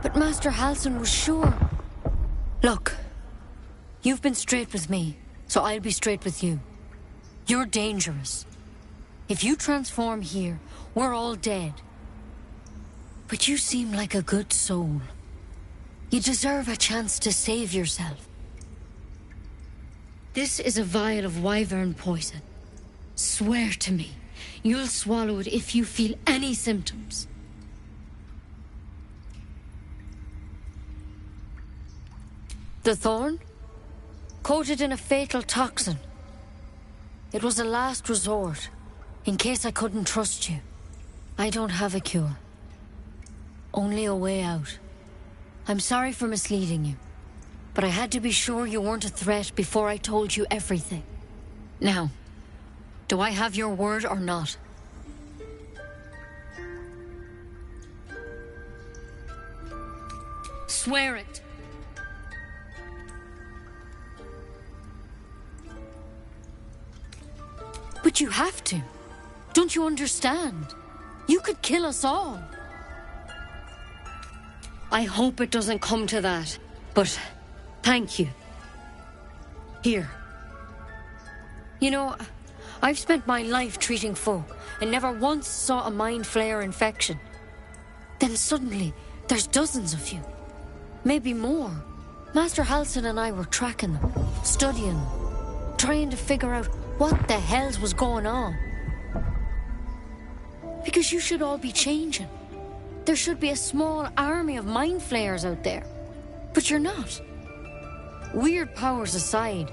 But Master Halsin was sure. Look, you've been straight with me, so I'll be straight with you. You're dangerous. If you transform here, we're all dead. But you seem like a good soul. You deserve a chance to save yourself. This is a vial of wyvern poison. Swear to me, you'll swallow it if you feel any symptoms. The thorn? Coated in a fatal toxin. It was a last resort, in case I couldn't trust you. I don't have a cure. Only a way out. I'm sorry for misleading you, but I had to be sure you weren't a threat before I told you everything. Now, do I have your word or not? Swear it. But you have to. Don't you understand? You could kill us all. I hope it doesn't come to that, but thank you. Here. You know, I've spent my life treating folk and never once saw a mind flayer infection. Then suddenly, there's dozens of you. Maybe more. Master Halsin and I were tracking them, studying them, trying to figure out what the hells was going on. Because you should all be changing. There should be a small army of mind flayers out there. But you're not. Weird powers aside,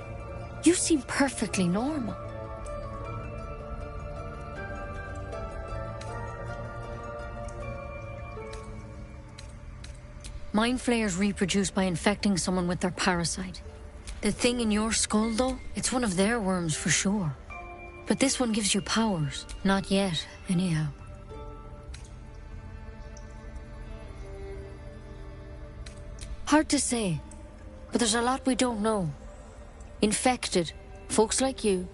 you seem perfectly normal. Mind flayers reproduce by infecting someone with their parasite. The thing in your skull, though, it's one of their worms for sure. But this one gives you powers. Not yet, anyhow. Hard to say, but there's a lot we don't know. Infected, folks like you,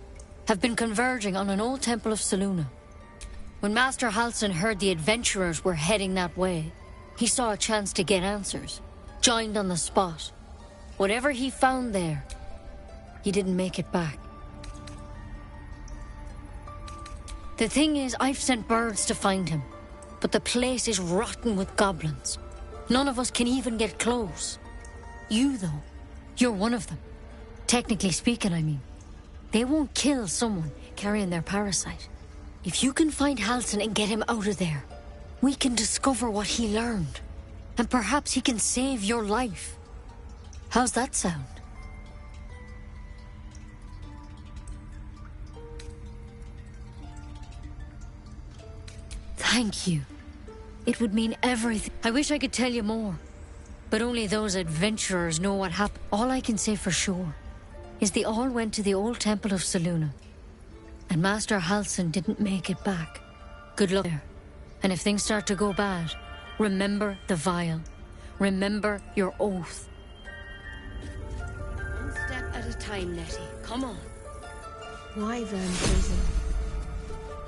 have been converging on an old temple of Selûne. When Master Halsin heard the adventurers were heading that way, he saw a chance to get answers, joined on the spot. Whatever he found there, he didn't make it back. The thing is, I've sent birds to find him, but the place is rotten with goblins. None of us can even get close. You, though, you're one of them. Technically speaking, I mean. They won't kill someone carrying their parasite. If you can find Halsin and get him out of there, we can discover what he learned. And perhaps he can save your life. How's that sound? Thank you. It would mean everything. I wish I could tell you more. But only those adventurers know what happened. All I can say for sure is they all went to the old temple of Selûne. And Master Halsin didn't make it back. Good luck there. And if things start to go bad, remember the vial. Remember your oath. One step at a time, Nettie. Come on. Wyvern poison.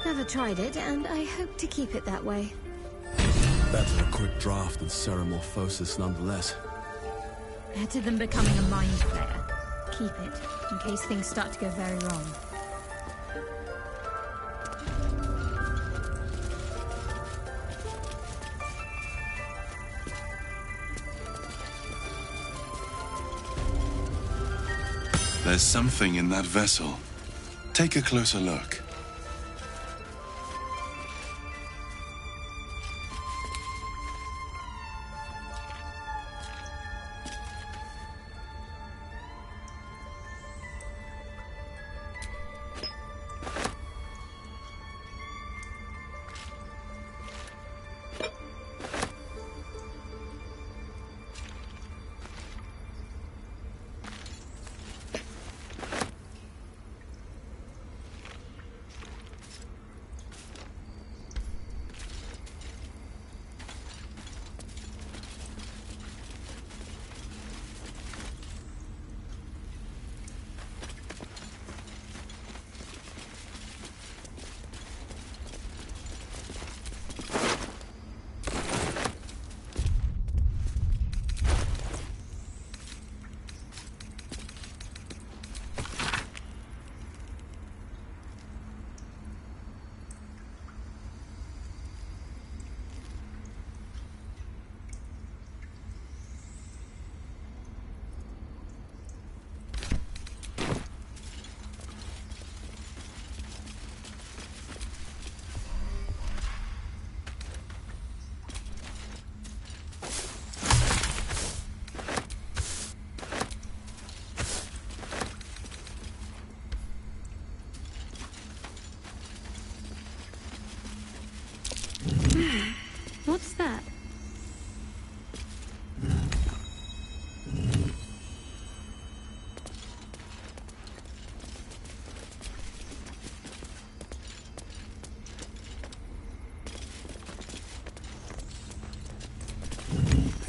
Never tried it, and I hope to keep it that way. Better a quick draft than ceramorphosis nonetheless. Better than becoming a mind flayer. Keep it, in case things start to go very wrong. There's something in that vessel. Take a closer look. What's that?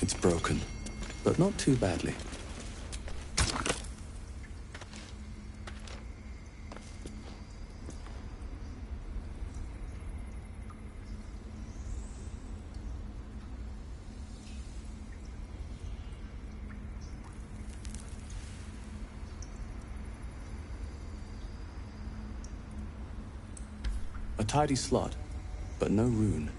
It's broken, but not too badly. A tidy slot, but no rune.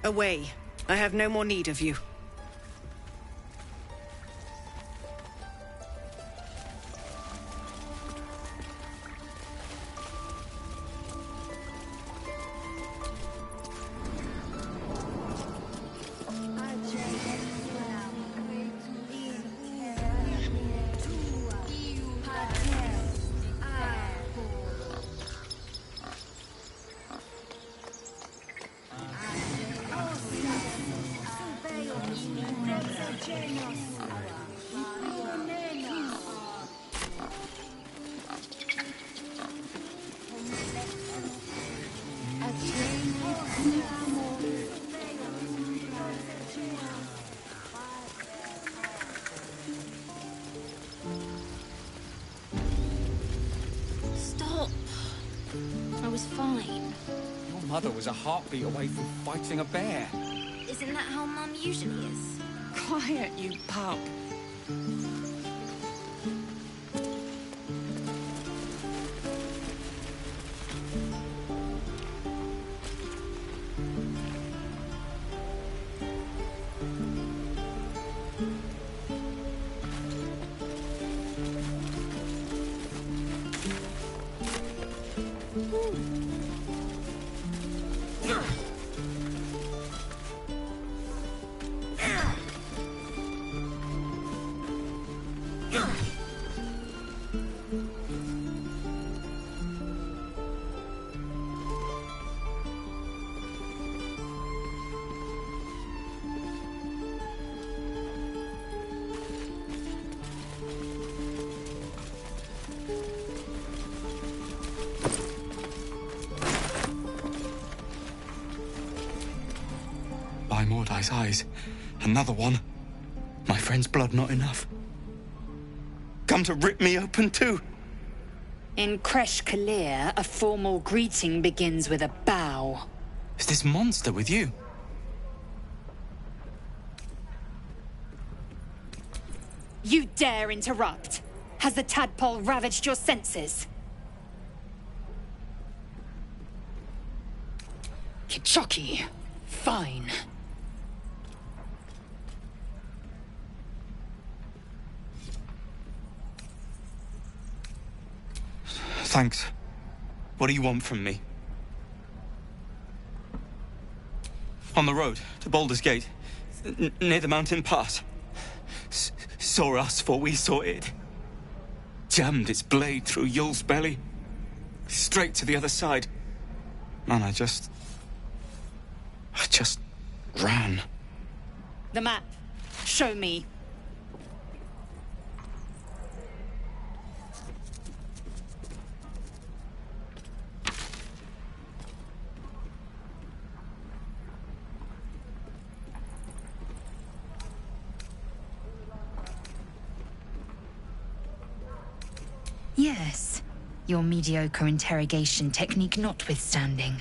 Away. I have no more need of you. Stop. I was fine. Your mother was a heartbeat away from fighting a bear. Isn't that how Mum usually is? Quiet, you pup. By Mordai's eyes, another one. My friend's blood not enough. Come to rip me open too. In Kresh Kalir, a formal greeting begins with a bow. Is this monster with you? You dare interrupt? Has the tadpole ravaged your senses? Kichoki. Fine. Thanks. What do you want from me? On the road to Baldur's Gate, near the mountain pass. Saw us for we saw it. Jammed its blade through Yul's belly. Straight to the other side. Man, I just ran. The map. Show me. Yes. Your mediocre interrogation technique notwithstanding.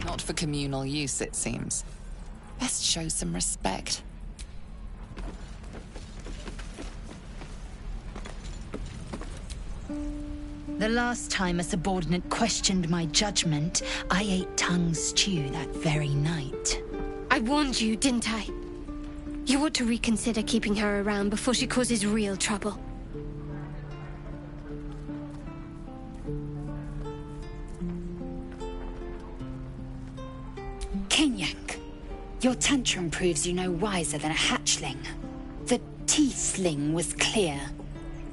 Not for communal use, it seems. Best show some respect. The last time a subordinate questioned my judgment, I ate tongue stew that very night. I warned you, didn't I? You ought to reconsider keeping her around before she causes real trouble. Kenyak, your tantrum proves you no wiser than a hatchling. The teethling was clear.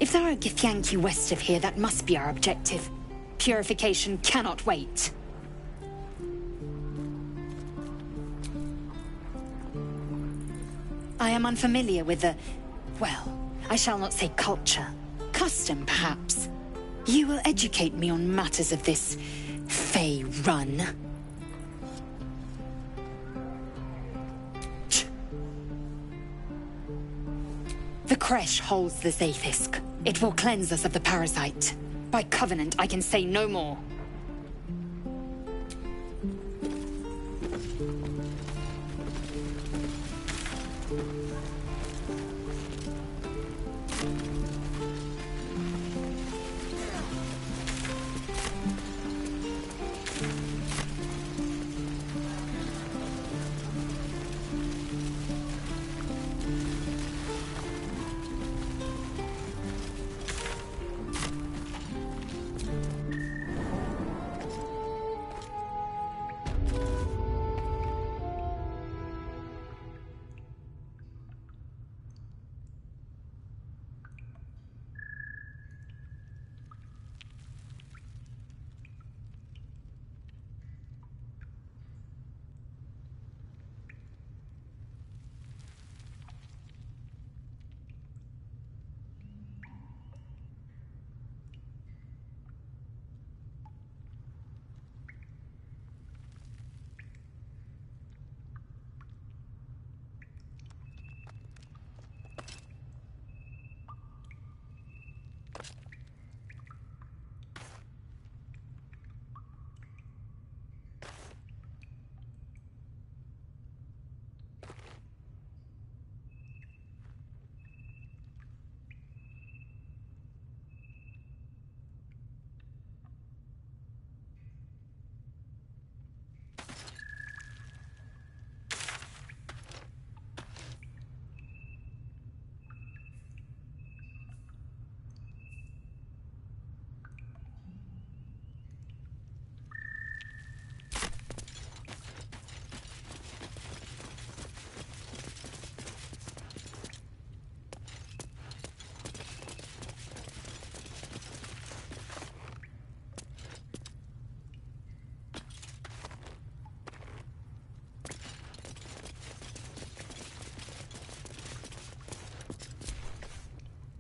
If there are Githyanki west of here, that must be our objective. Purification cannot wait. I am unfamiliar with the... well, I shall not say culture. Custom, perhaps. You will educate me on matters of this... Fey run. The Kresh holds the Zaithisk. It will cleanse us of the parasite. By covenant, I can say no more.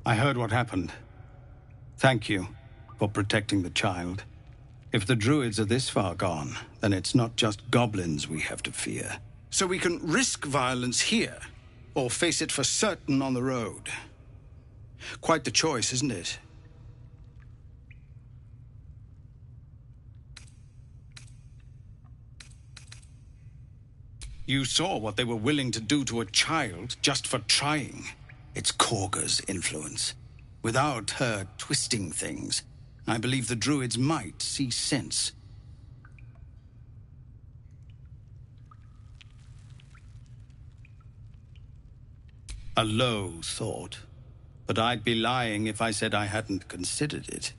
I heard what happened. Thank you for protecting the child. If the druids are this far gone, then it's not just goblins we have to fear. So we can risk violence here, or face it for certain on the road. Quite the choice, isn't it? You saw what they were willing to do to a child just for trying. It's Korga's influence. Without her twisting things, I believe the druids might see sense. A low thought. But I'd be lying if I said I hadn't considered it.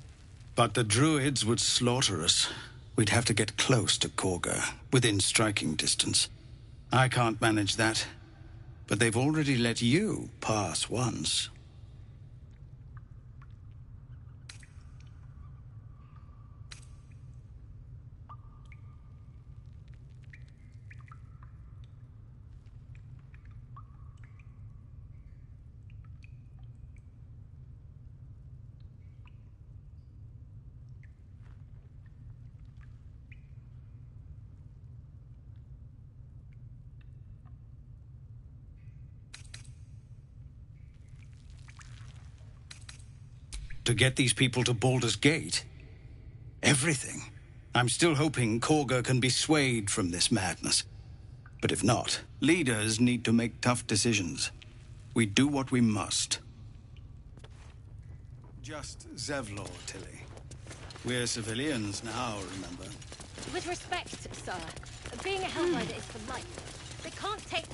But the druids would slaughter us. We'd have to get close to Korga, within striking distance. I can't manage that. But they've already let you pass once. To get these people to Baldur's Gate? Everything. I'm still hoping Korga can be swayed from this madness. But if not, leaders need to make tough decisions. We do what we must. Just Zevlor, Tilly. We're civilians now, remember? With respect, sir, being a Hellrider is for life. They can't take...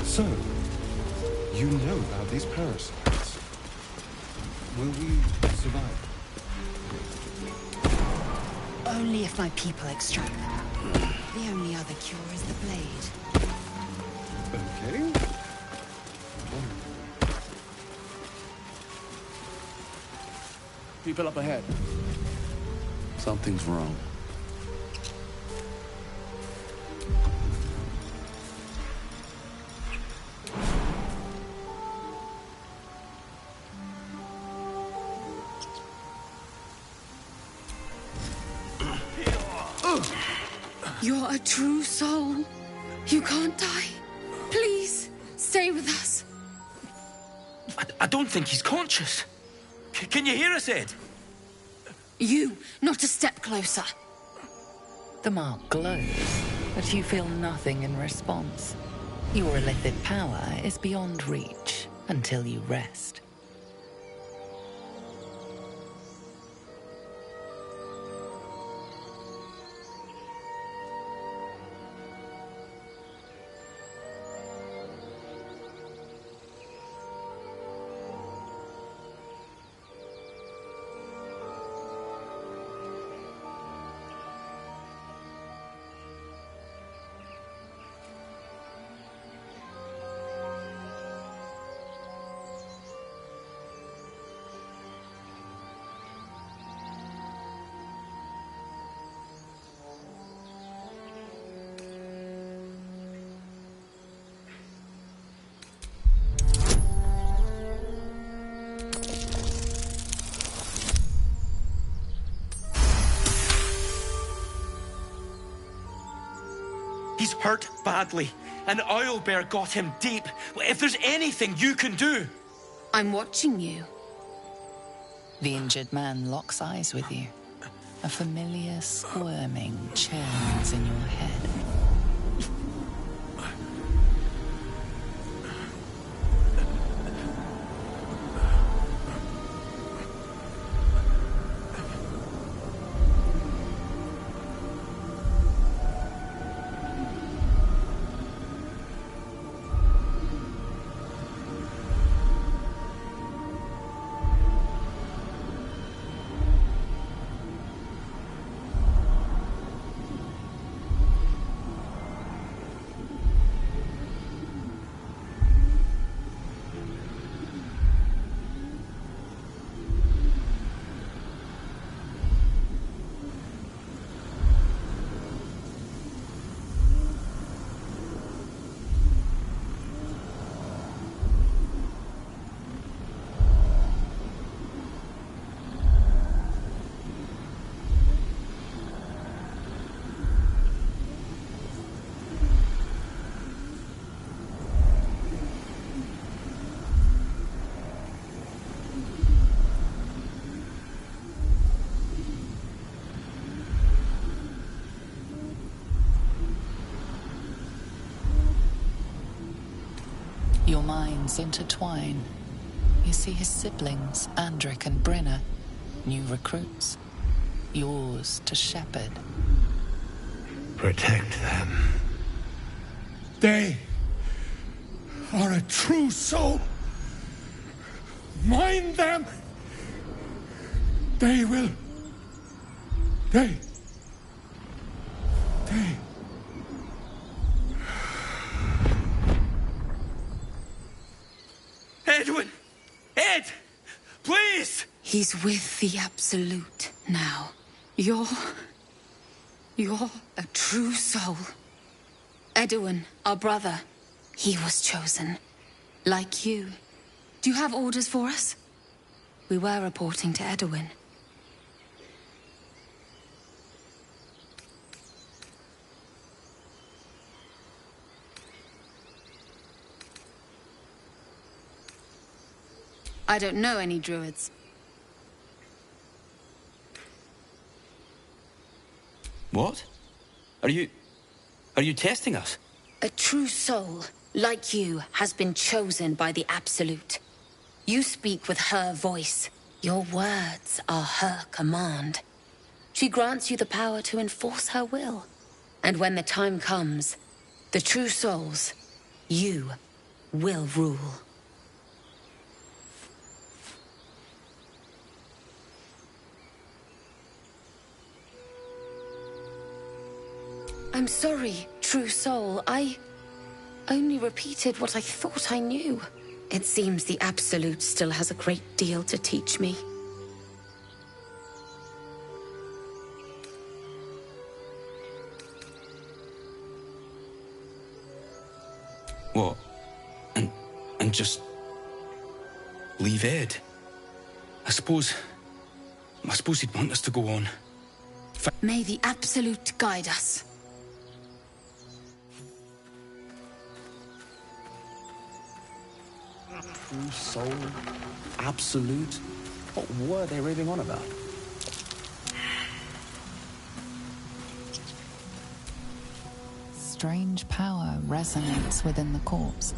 So, you know about these parasites. Will we survive? Only if my people extract them. The only other cure is the blade. Okay. People up ahead. Something's wrong. You're a true soul. You can't die. Please, stay with us. I don't think he's conscious. Can you hear us, Ed? You, not a step closer. The mark glows, but you feel nothing in response. Your illithid power is beyond reach until you rest. He's hurt badly, and Owlbear got him deep. If there's anything you can do... I'm watching you. The injured man locks eyes with you. A familiar squirming churns in your head. Your minds intertwine. You see his siblings, Andric and Brenna, new recruits. Yours to shepherd. Protect them. They are a true soul. Mind them. They will. They. Edwin! Ed! Please! He's with the Absolute now. You're a true soul. Edwin, our brother, he was chosen. Like you. Do you have orders for us? We were reporting to Edwin. I don't know any druids. What? Are you testing us? A true soul, like you, has been chosen by the Absolute. You speak with her voice. Your words are her command. She grants you the power to enforce her will. And when the time comes, the true souls, you will rule. I'm sorry, true soul. I only repeated what I thought I knew. It seems the Absolute still has a great deal to teach me. What? And just leave Ed? I suppose he'd want us to go on. May the Absolute guide us. True soul? Absolute? What were they raving on about? Strange power resonates within the corpse.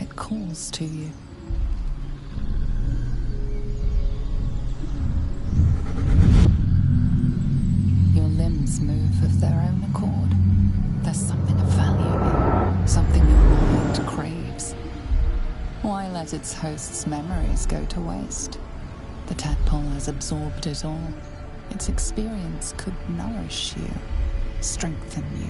It calls to you. Your limbs move of their own accord. There's something of value, something your mind craves. Why let its host's memories go to waste? The tadpole has absorbed it all. Its experience could nourish you, strengthen you.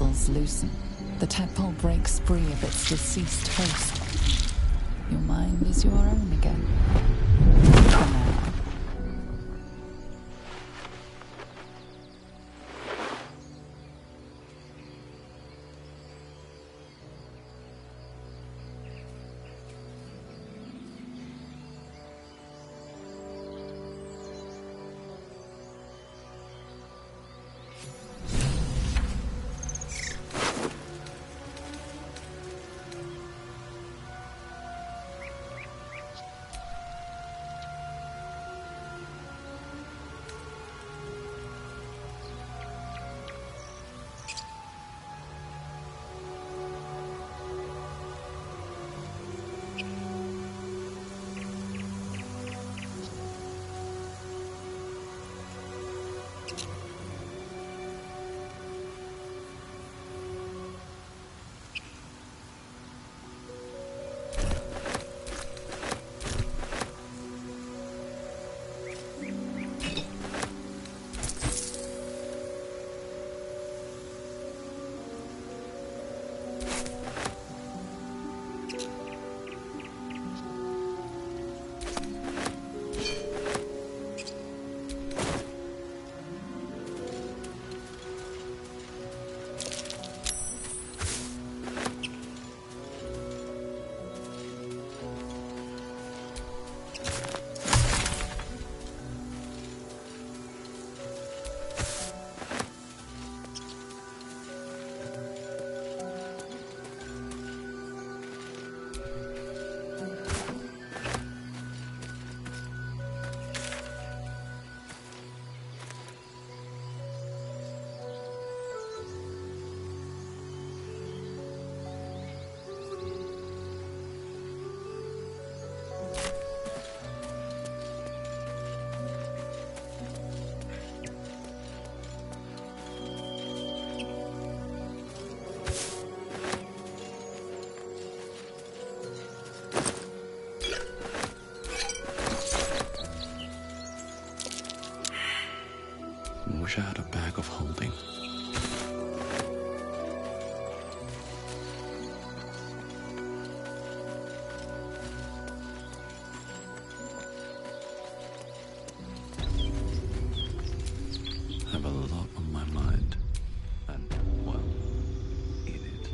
muscles loosen. The tadpole breaks free of its deceased host. Your mind is your own again. For now. Wish I had a bag of holding. I have a lot on my mind, and, well, in it.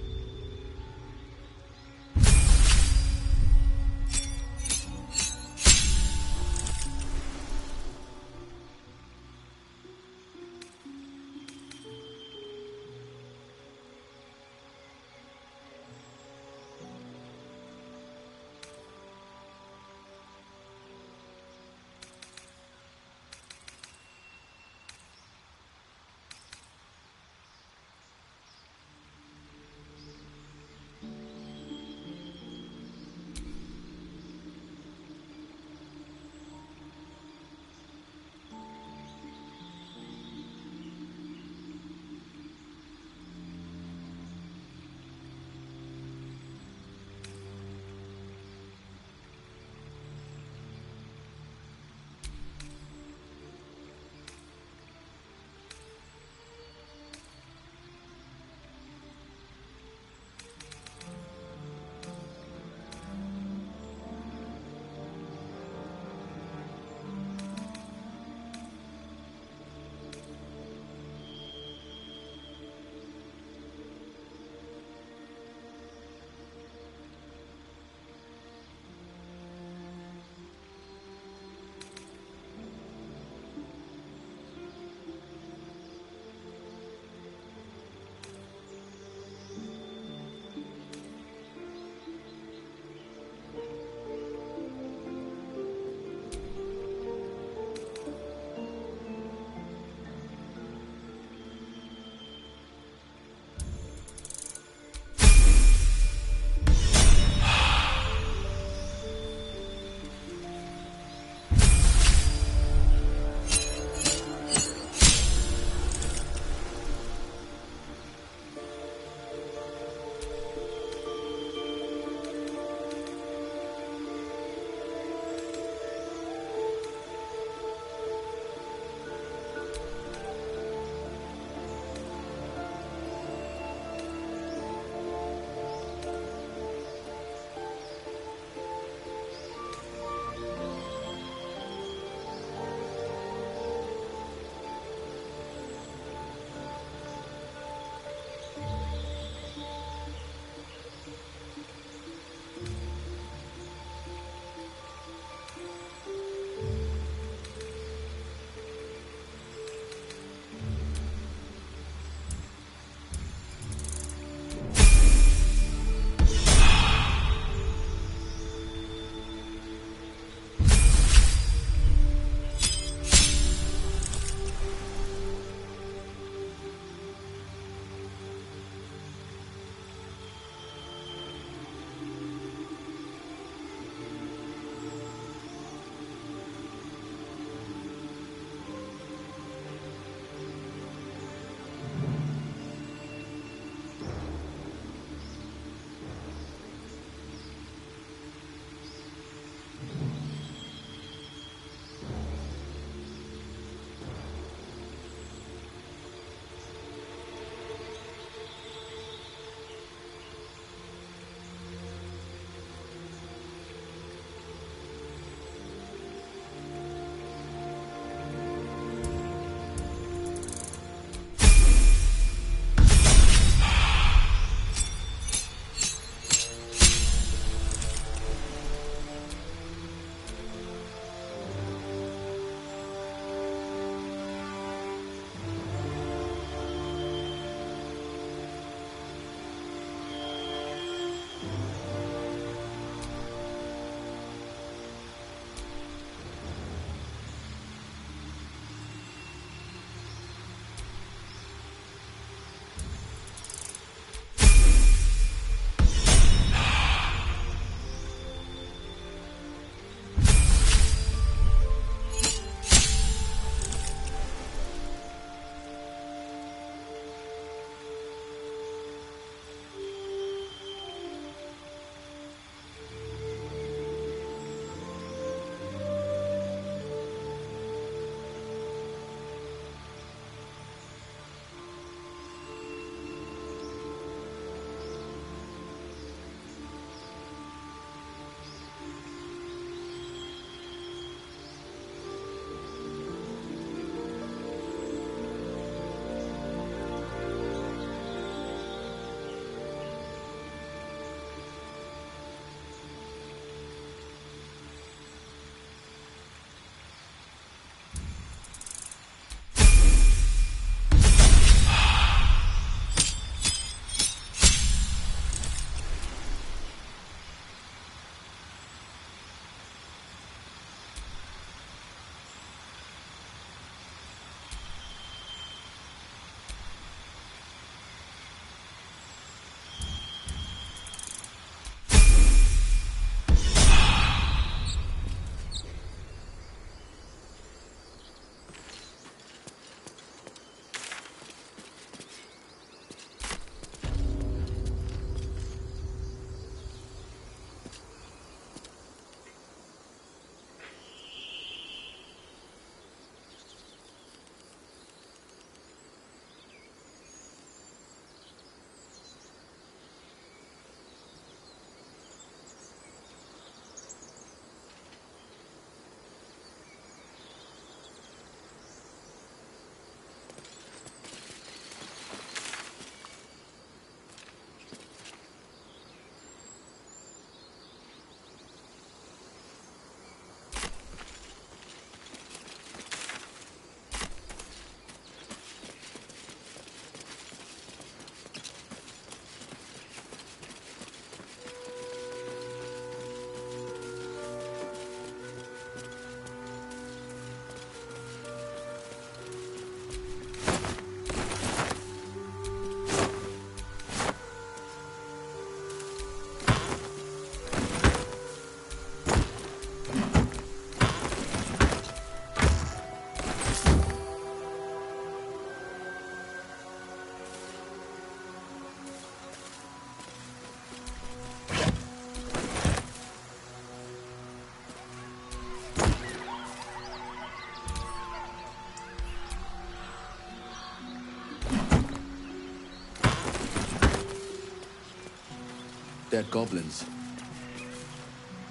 Dead goblins.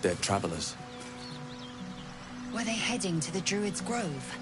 Dead travelers. Were they heading to the Druid's Grove?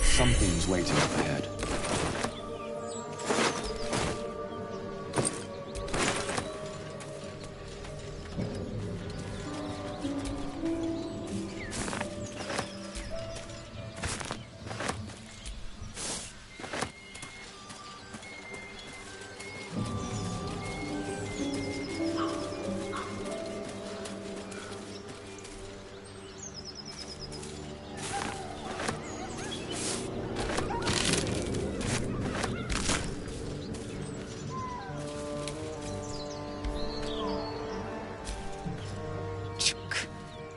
Something's waiting up ahead.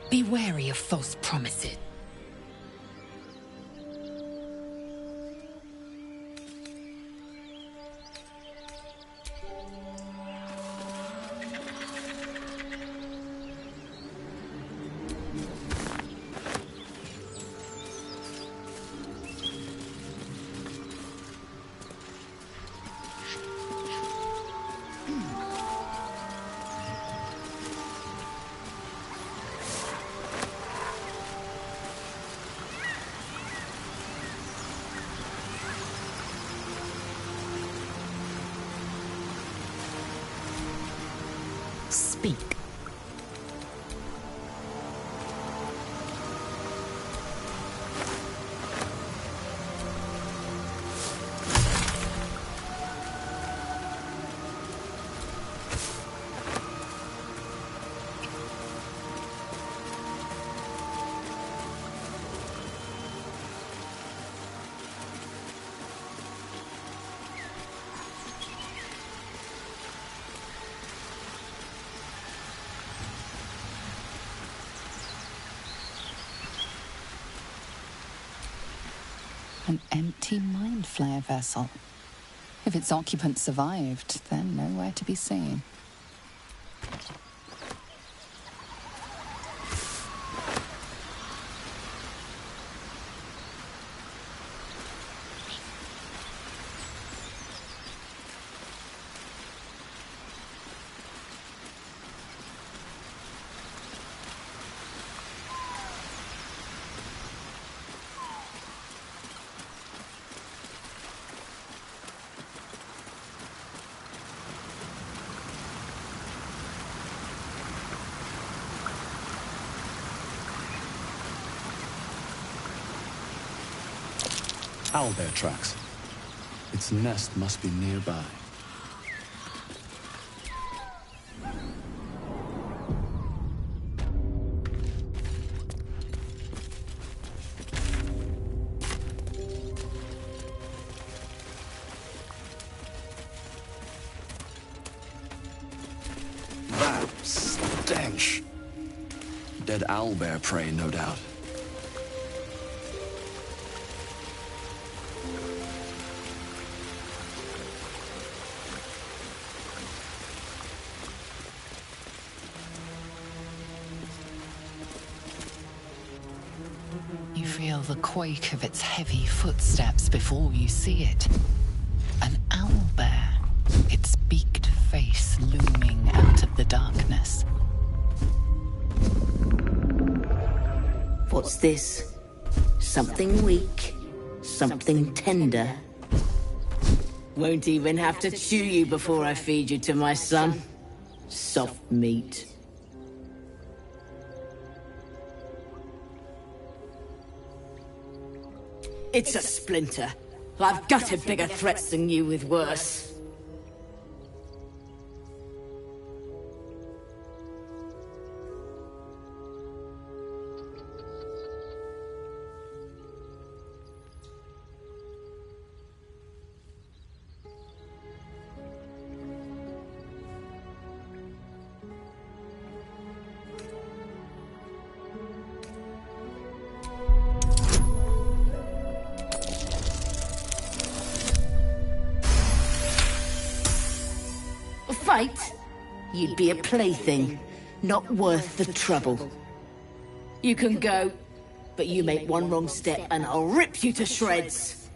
Be wary of false promises. Speak. An empty mind flare vessel. If its occupant survived, they're nowhere to be seen. Owlbear tracks. Its nest must be nearby. That stench! Dead owlbear prey, no doubt. You feel the quake of its heavy footsteps before you see it. An owlbear, its beaked face looming out of the darkness. What's this? Something weak, something tender. Won't even have to chew you before I feed you to my son. Soft meat. It's a splinter. I've gutted bigger threats than you with worse. Fight? You'd be a plaything, not worth the trouble. You can go, but you make one wrong step and I'll rip you to shreds.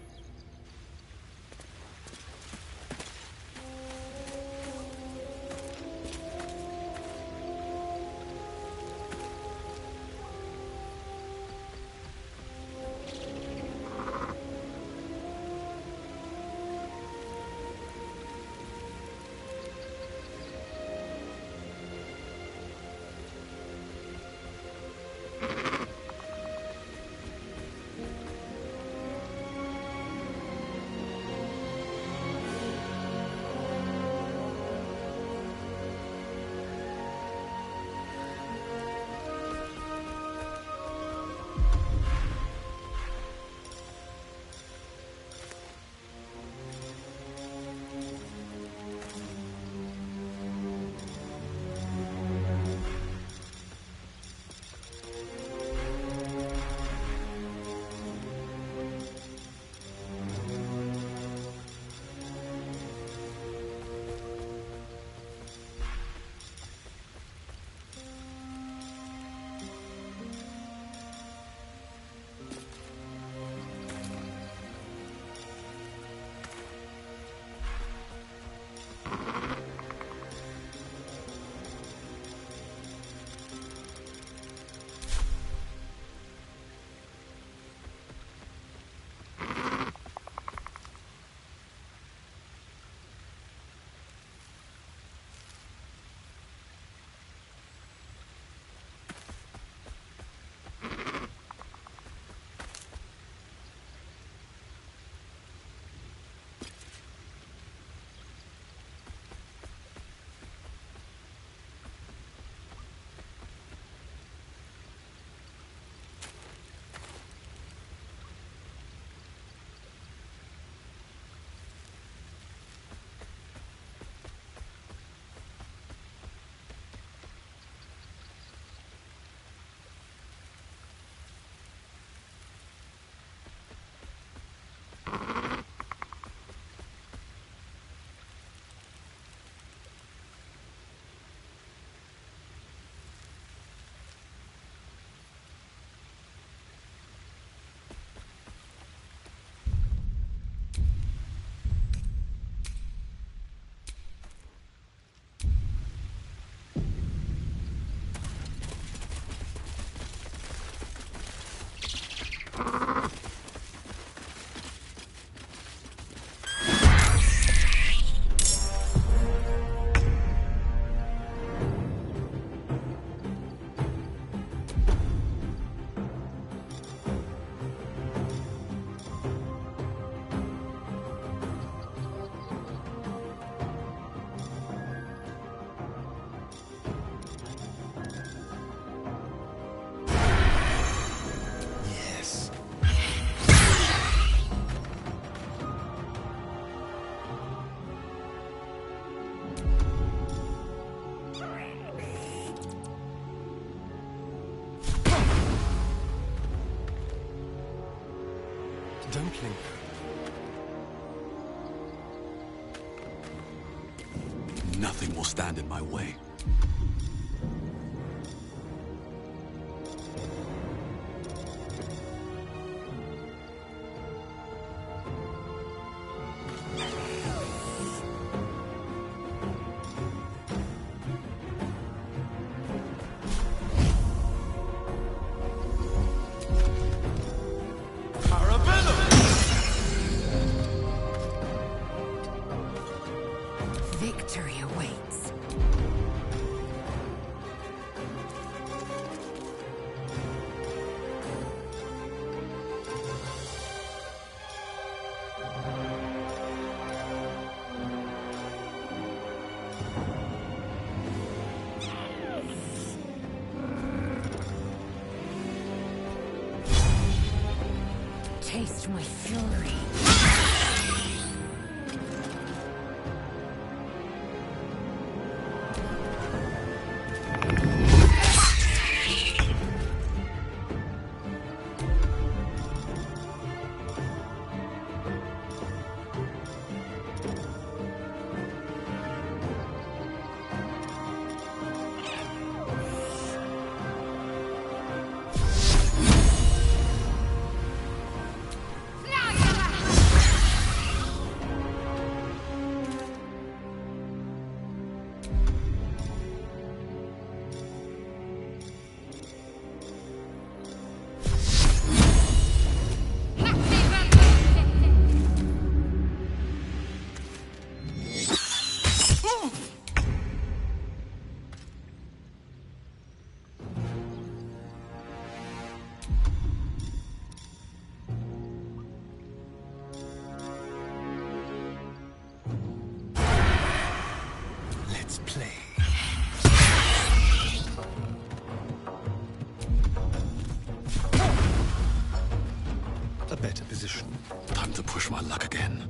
Dumpling. Nothing will stand in my way. Victory awaits. Taste my fury. Let's play. A better position. Time to push my luck again.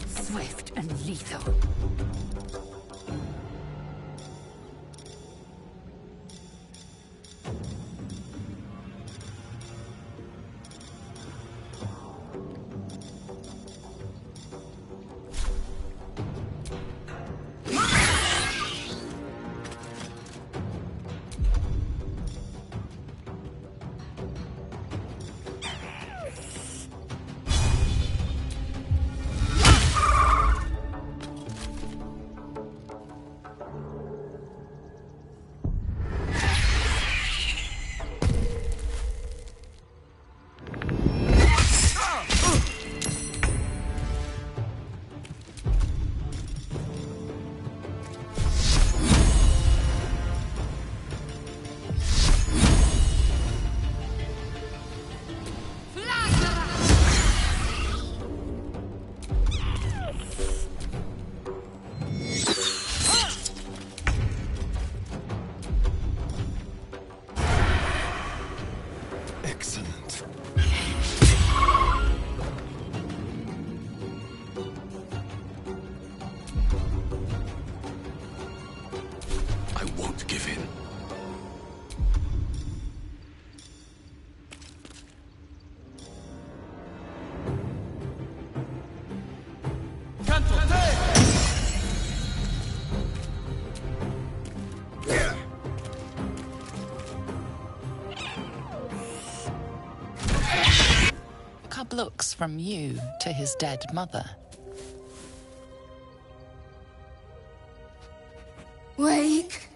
Swift and lethal. Excellent. I won't give in. Cub looks from you to his dead mother. Wake.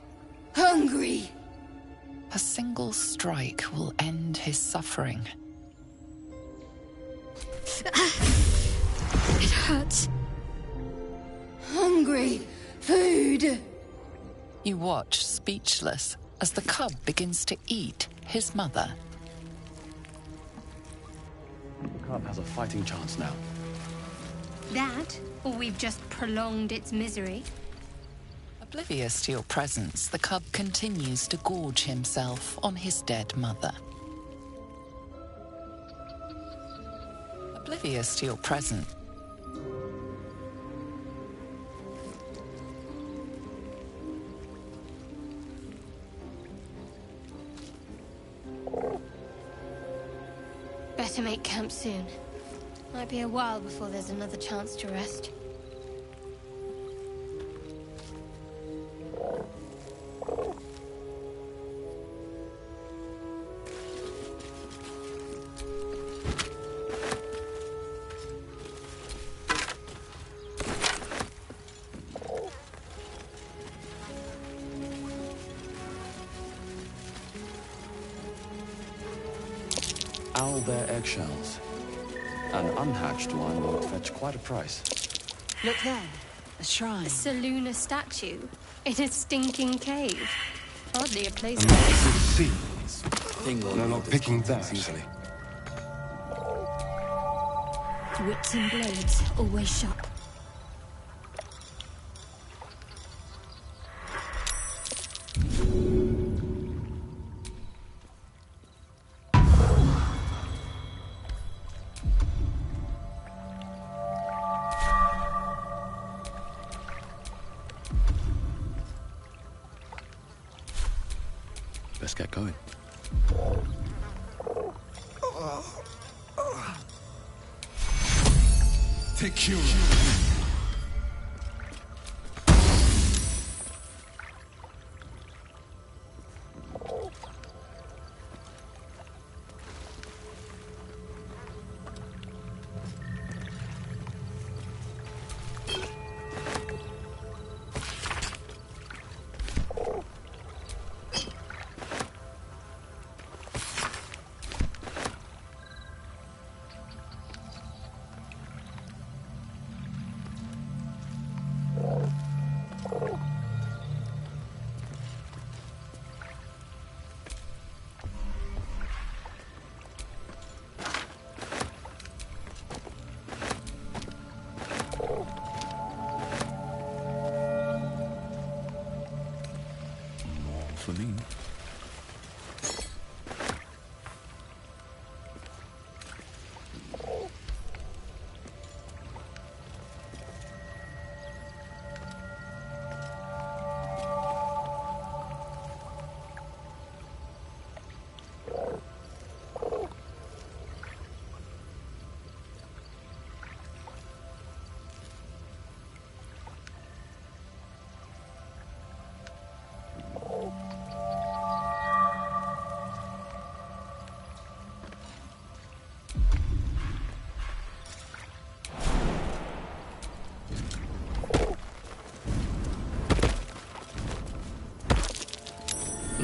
Hungry. A single strike will end his suffering. It hurts. Hungry. Food. You watch speechless as the cub begins to eat his mother. The cub has a fighting chance now. That, or we've just prolonged its misery. Oblivious to your presence, the cub continues to gorge himself on his dead mother. Oblivious to your presence. Better make camp soon. Might be a while before there's another chance to rest. owlbear eggshells. An unhatched one will fetch quite a price. Look there. A shrine. A Seluna statue in a stinking cave. Hardly a place And for the seeds. They're not picking that. Easily. Wits and blades, always sharp. Let's get going. Take Cure. For me.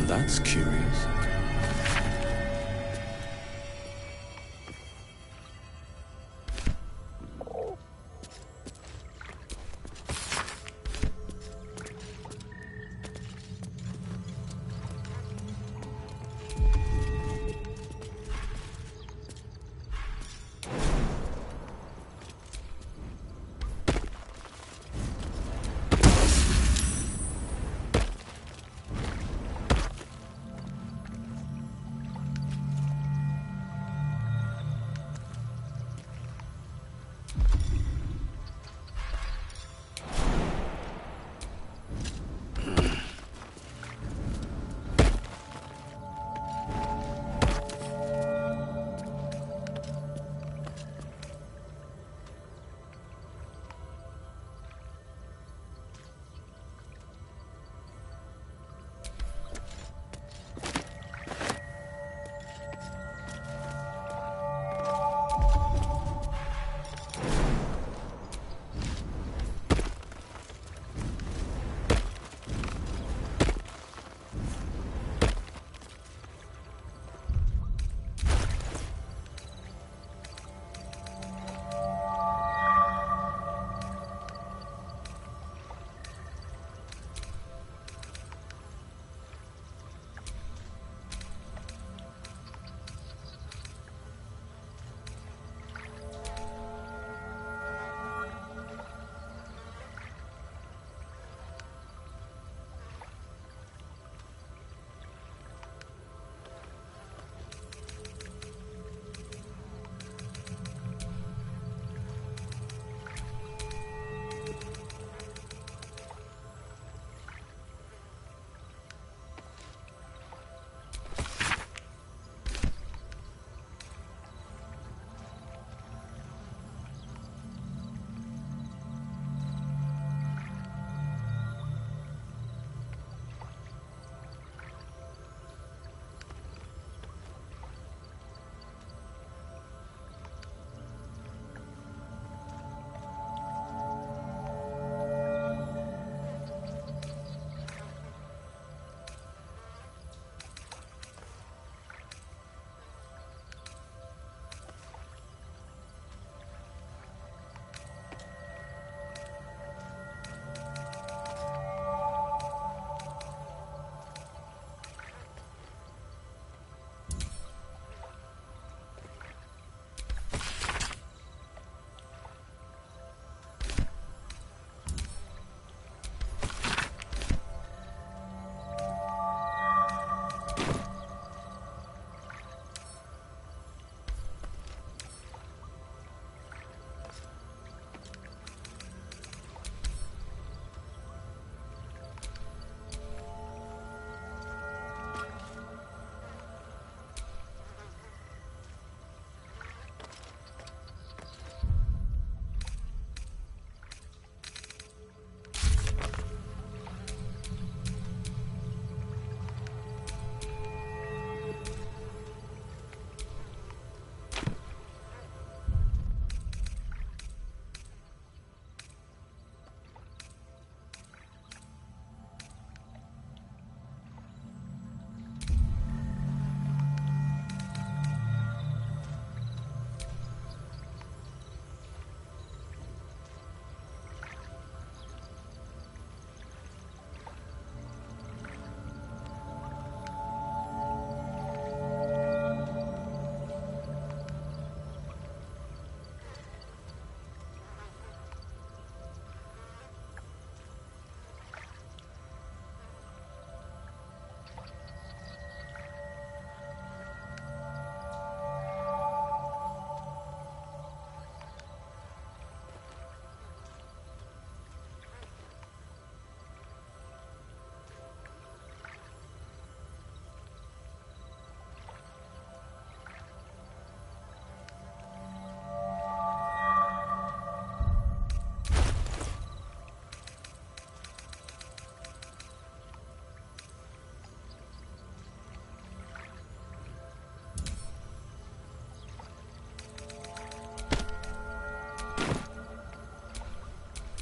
That's curious.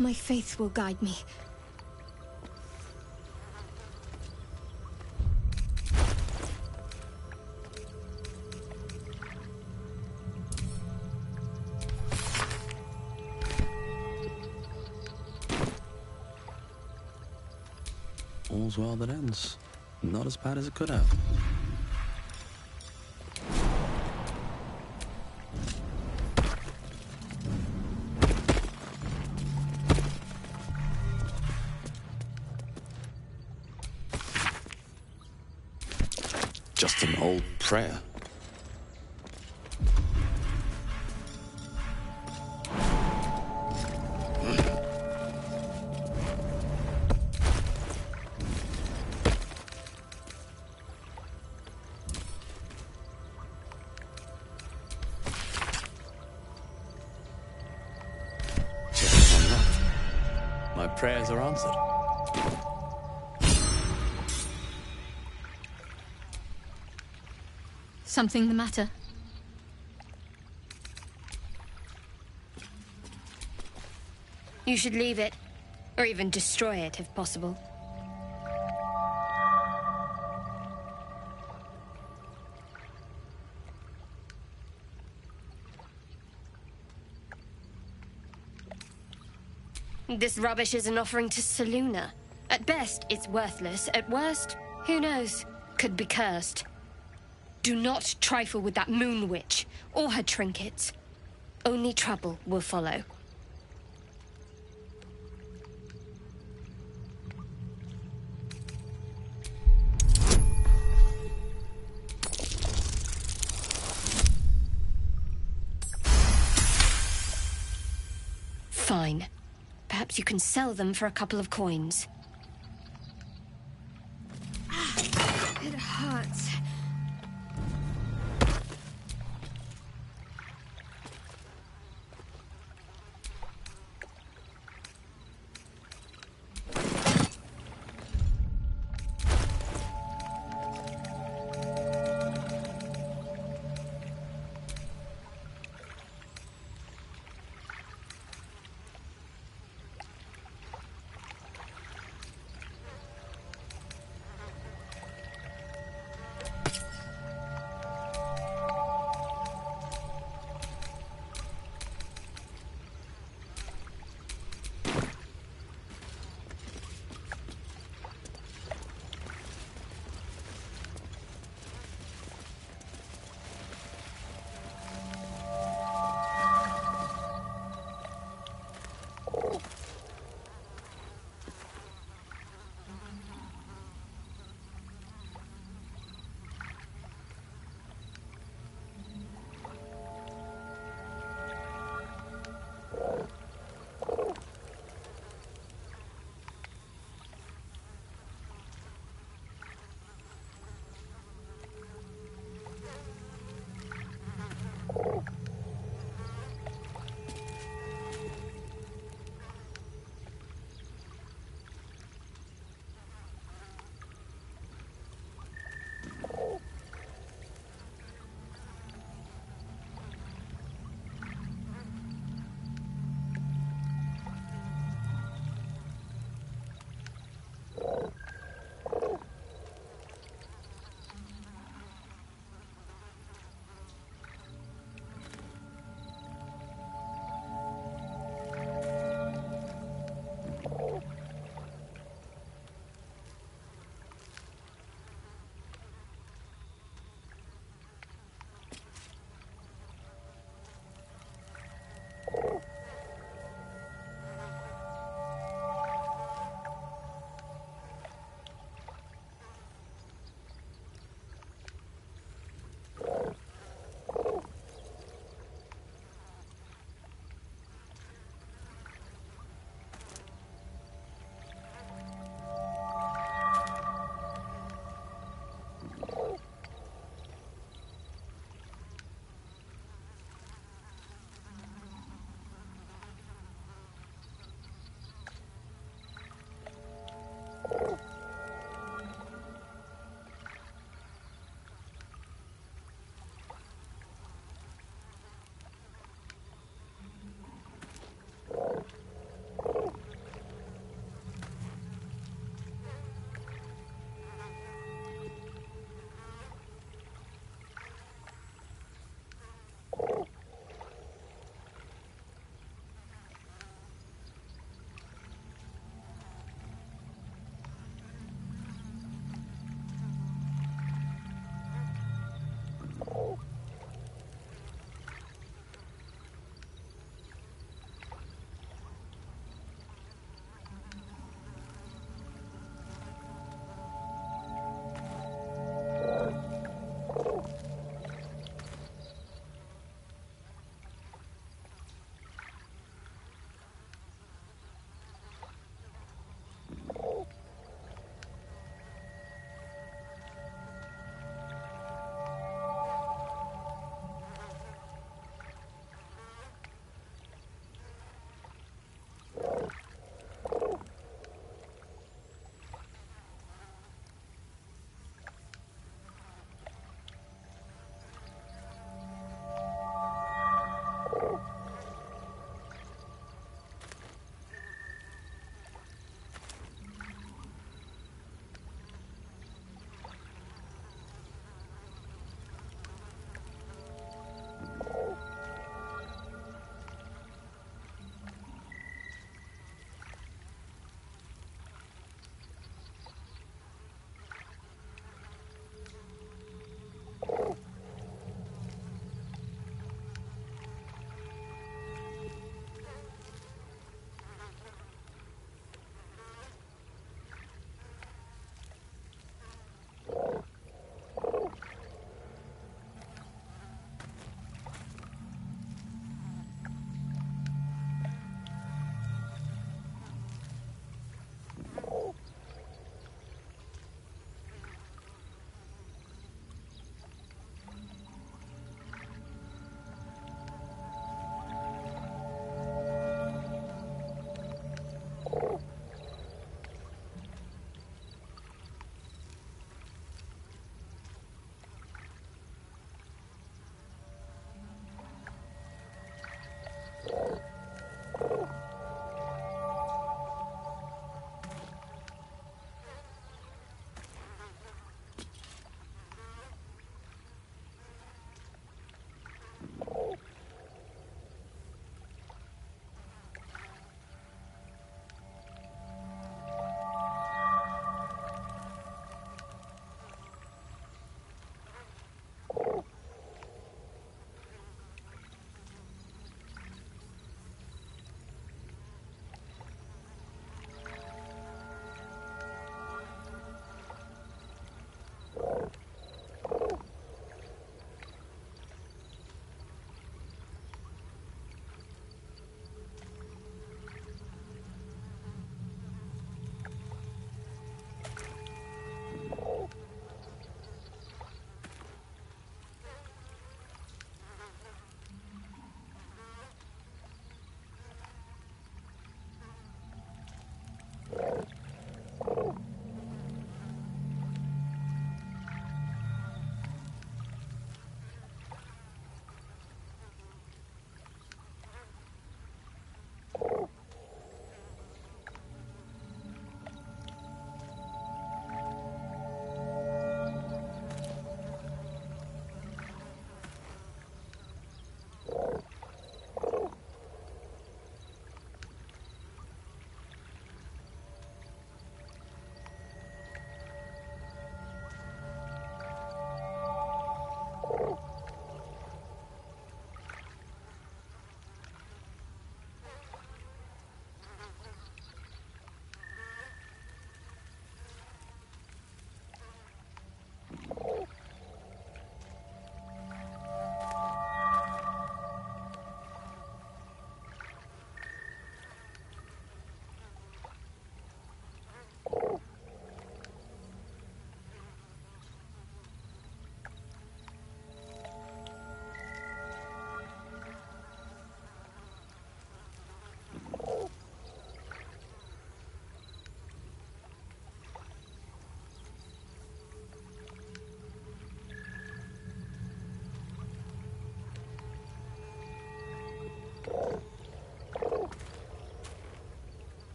My faith will guide me. All's well that ends. Not as bad as it could have. Just an old prayer. My prayers are answered. Something the matter? You should leave it, or even destroy it if possible. This rubbish is an offering to Seluna. At best, it's worthless. At worst, who knows? Could be cursed. Do not trifle with that moon witch, or her trinkets. Only trouble will follow. Fine. Perhaps you can sell them for a couple of coins. It hurts.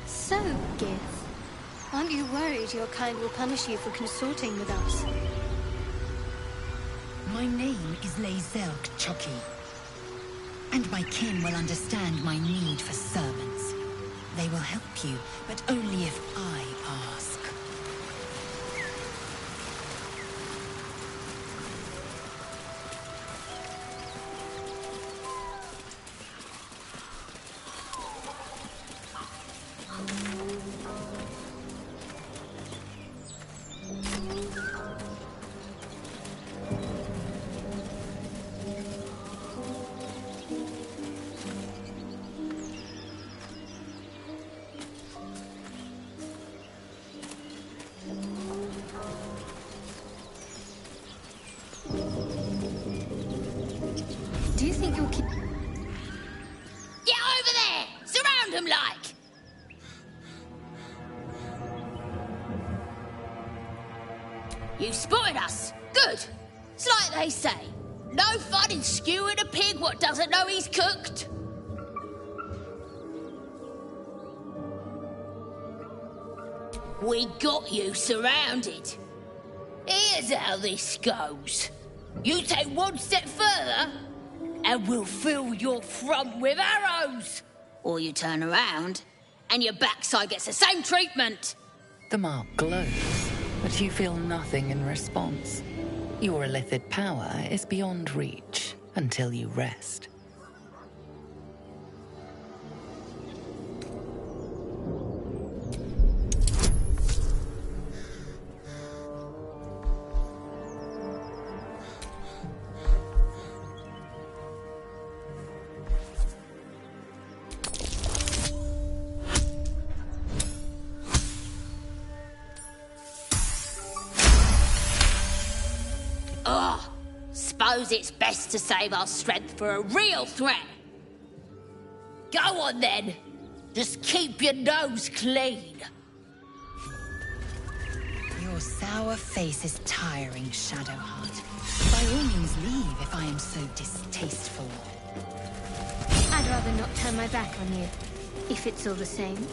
So, Gith, aren't you worried your kind will punish you for consorting with us? My name is Zelk Chucky, and my kin will understand my need for servants. They will help you, but only if I ask. Do you think you'll keep... Get over there! Surround him like! You spotted us. Good. It's like they say. No fun in skewing a pig what doesn't know he's cooked. We got you surrounded. Here's how this goes. You take one step further, and we'll fill your front with arrows. Or you turn around, and your backside gets the same treatment. The mark glows, but you feel nothing in response. Your illithid power is beyond reach until you rest. Suppose it's best to save our strength for a real threat. Go on then. Just keep your nose clean. Your sour face is tiring, Shadowheart. By all means leave if I am so distasteful. I'd rather not turn my back on you, if it's all the same.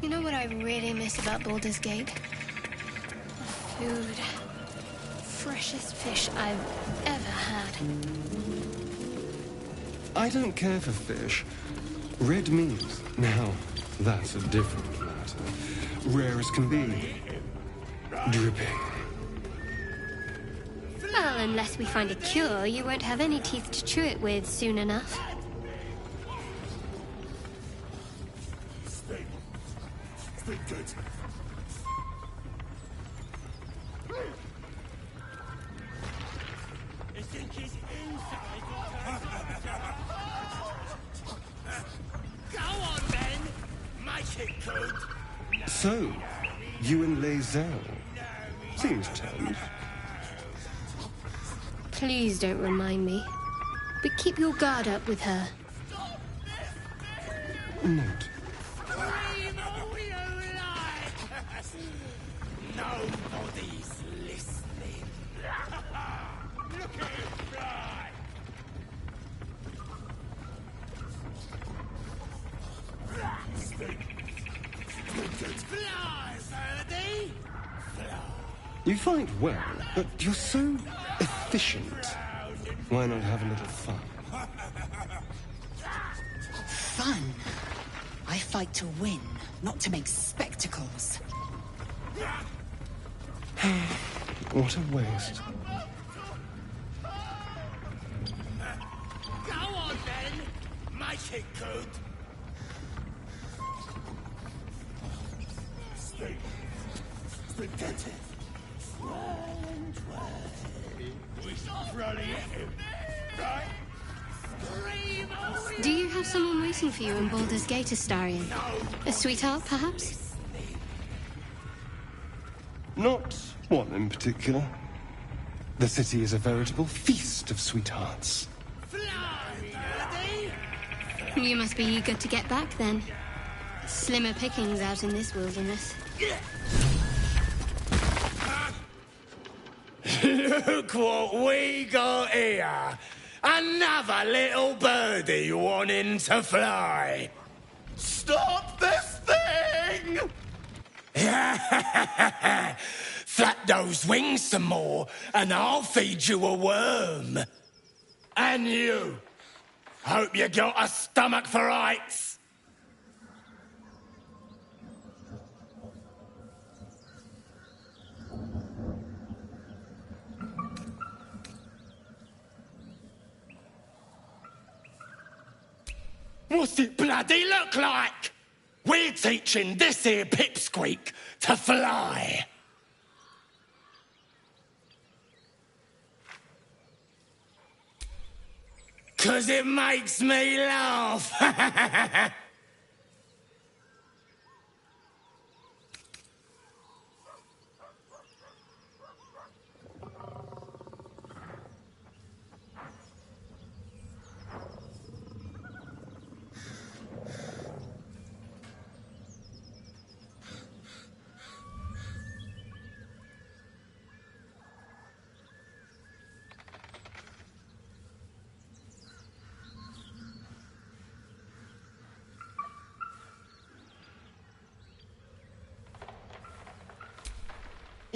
You know what I really miss about Baldur's Gate? The food. Freshest fish I've ever had. I don't care for fish. Red meat, now, that's a different matter. Rare as can be. Dripping. Well, unless we find a cure, you won't have any teeth to chew it with soon enough. Stay good. Go on, then! Make it good! So, you and Lae'zel. Seems tense. Please don't remind me. But keep your guard up with her. Note. Nobody's listening. Look at him fly! Fly, Faraday! You fight well, but you're so efficient. Why not have a little fun? Fun? I fight to win, not to make spectacles. What a waste. Go on, then! Make it good! Stay dirty. We start running at him, right? Do you have someone waiting for you in Baldur's Gate, Astarion? A sweetheart, perhaps? Not one in particular. The city is a veritable feast of sweethearts. You must be eager to get back, then. Slimmer pickings out in this wilderness. Look what we got here! Another little birdie wanting to fly! Stop this thing! Flap those wings some more, and I'll feed you a worm. And you! Hope you got a stomach for heights! What's it bloody look like? We're teaching this here pipsqueak to fly. 'Cause it makes me laugh.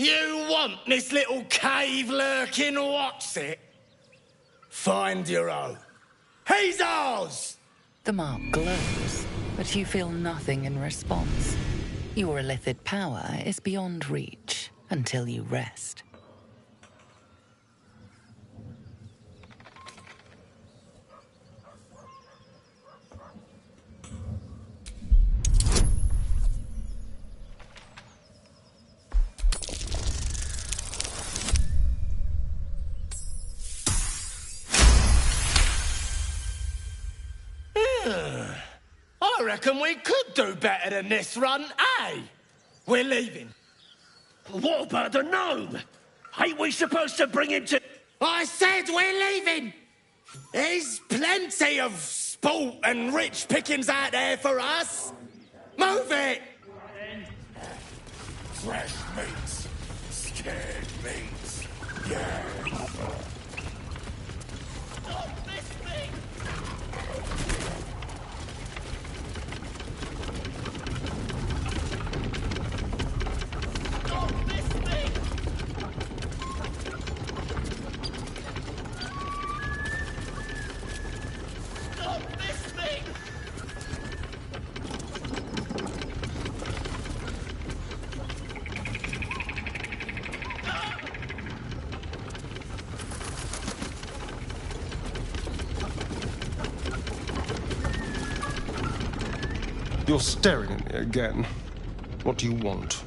You want this little cave lurking what's it? Find your own. He's ours! The mark glows, but you feel nothing in response. Your illithid power is beyond reach until you rest. I reckon we could do better than this run, eh? We're leaving. What about the gnome? Ain't we supposed to bring him to... I said we're leaving! There's plenty of sport and rich pickings out there for us. Move it! Fresh meats. Scared meats. Yeah. You're staring at me again. What do you want?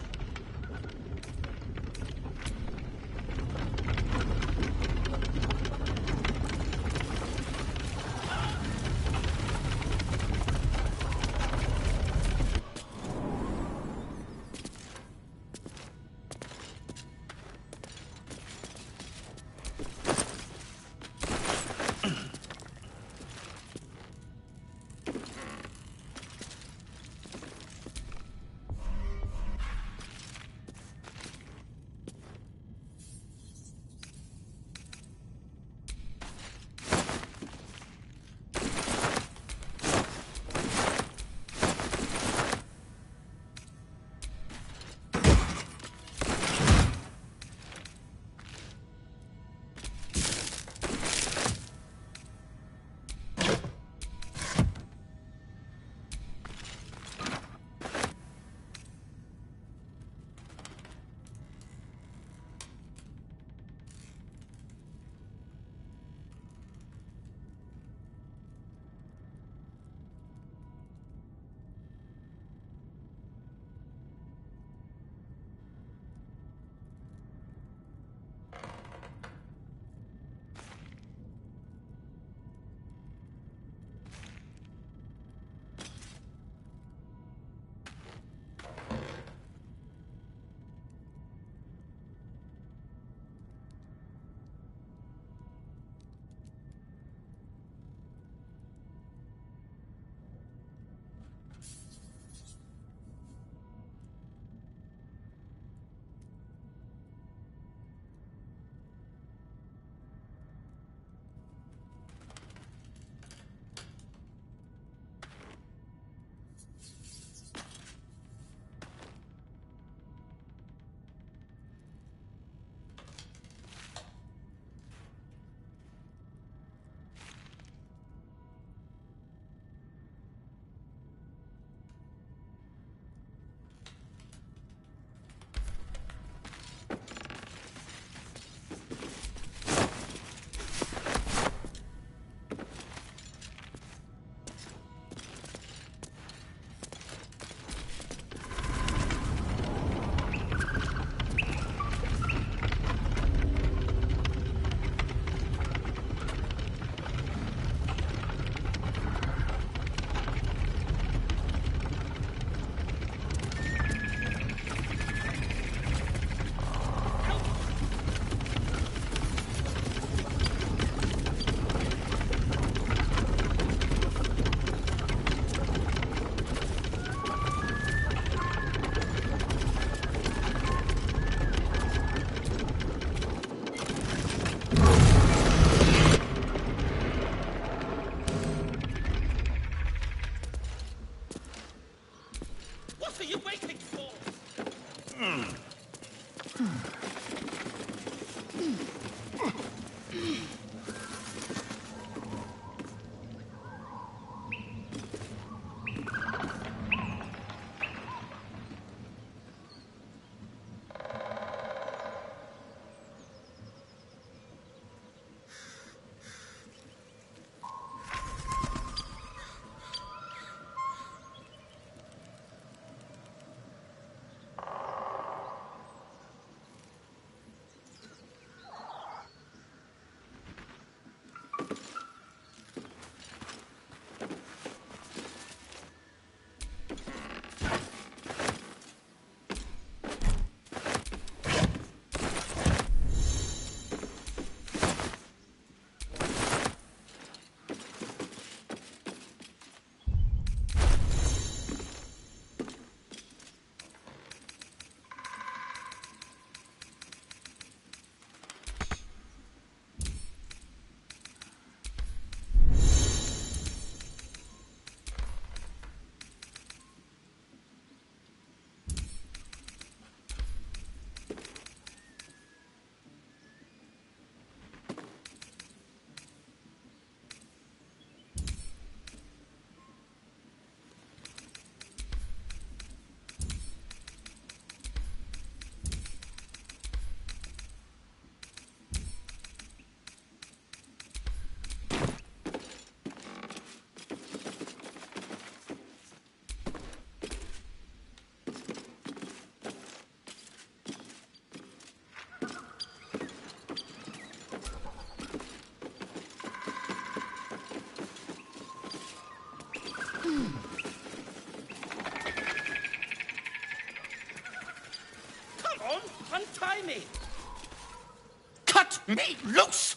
me loose!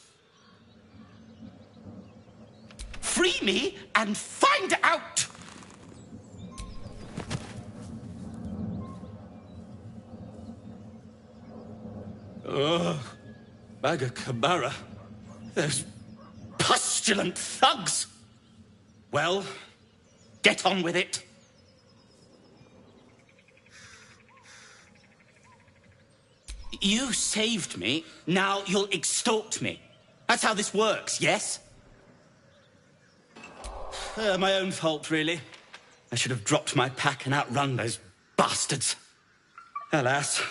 Free me and find out! Ugh. Bagakabara. Those pustulant thugs! Well, get on with it. You saved me, now you'll extort me. That's how this works, yes? My own fault, really. I should have dropped my pack and outrun those bastards. Alas.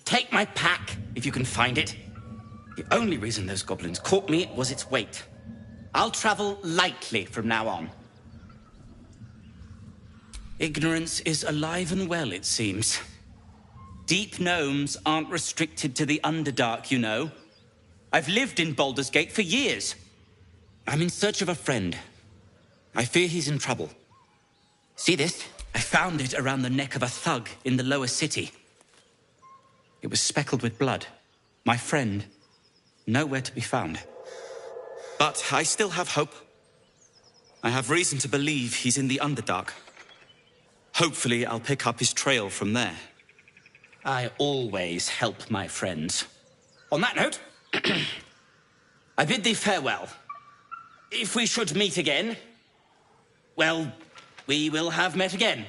Take my pack, if you can find it. The only reason those goblins caught me was its weight. I'll travel lightly from now on. Ignorance is alive and well, it seems. Deep gnomes aren't restricted to the Underdark, you know. I've lived in Baldur's Gate for years. I'm in search of a friend. I fear he's in trouble. See this? I found it around the neck of a thug in the lower city. It was speckled with blood. My friend, nowhere to be found. But I still have hope. I have reason to believe he's in the Underdark. Hopefully, I'll pick up his trail from there. I always help my friends. On that note, I bid thee farewell. If we should meet again, well, we will have met again.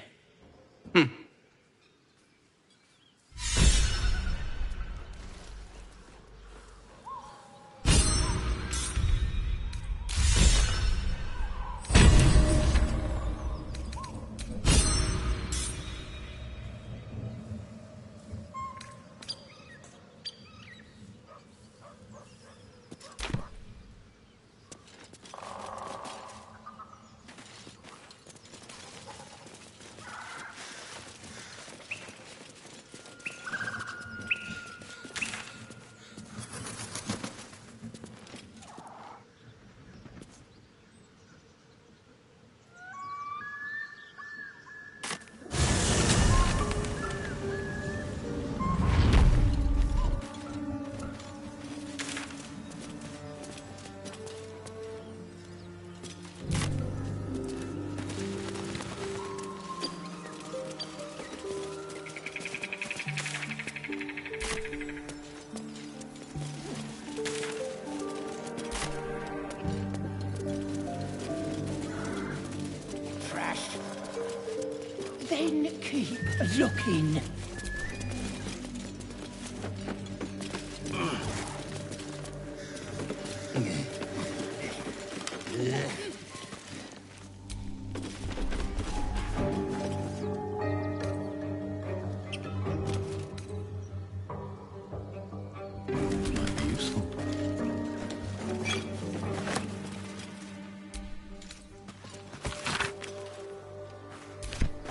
Then keep looking.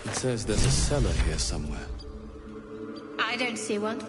It says there's a cellar here somewhere. I don't see one.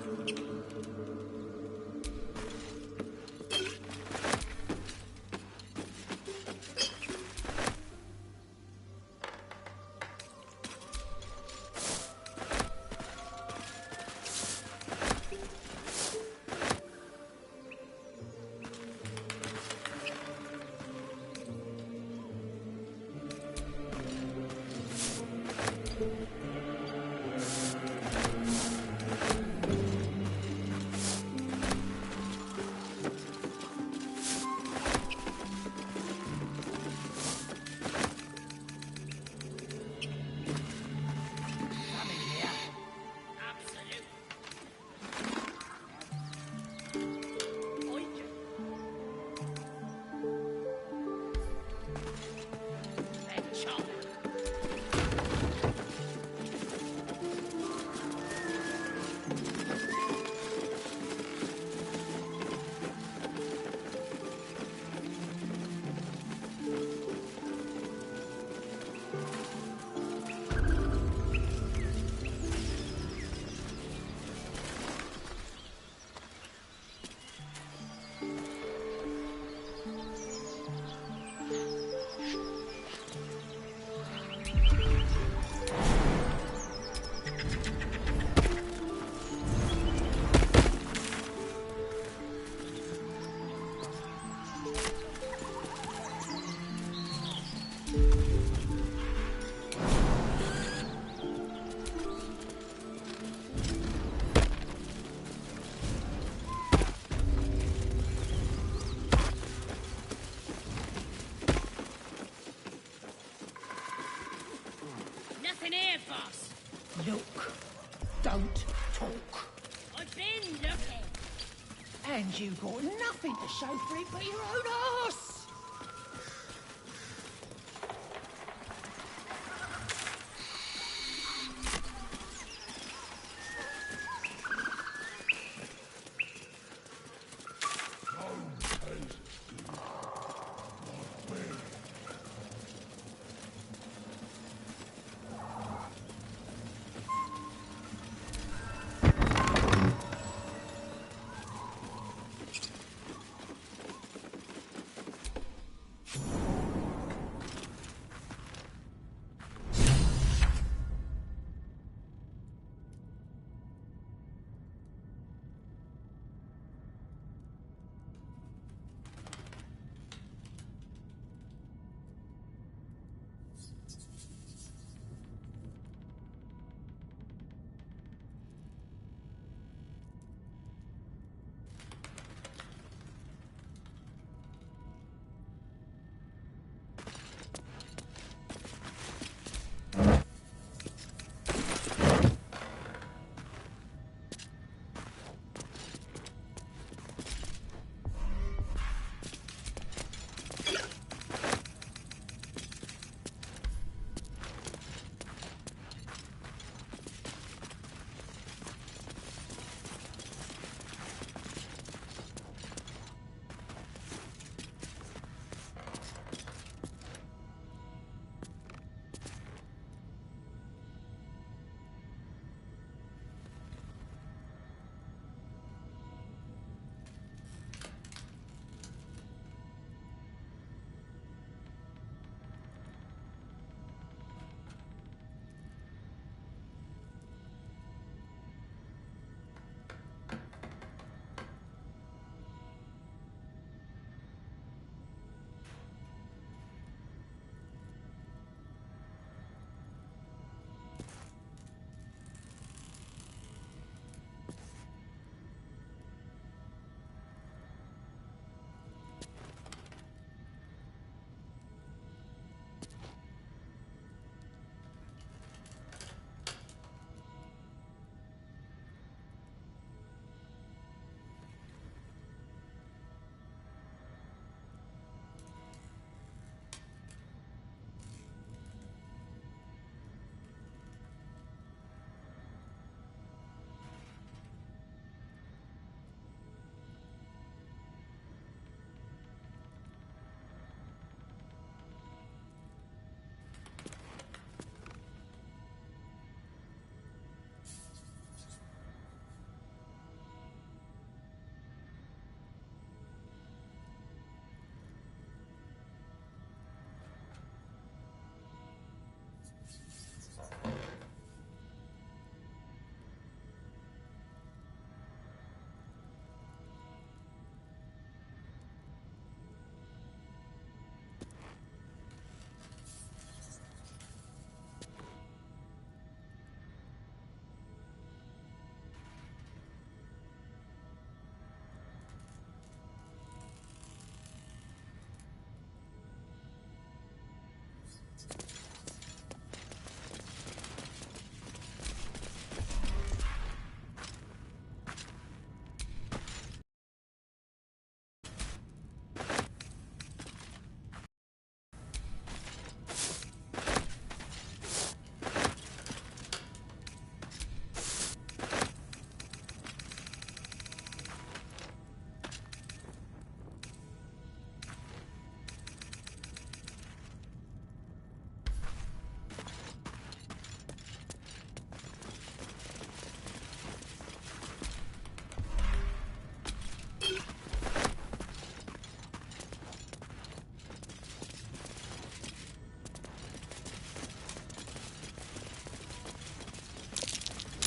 fast. Look. Don't talk. I've been looking. And you got nothing to show for it but your own arse.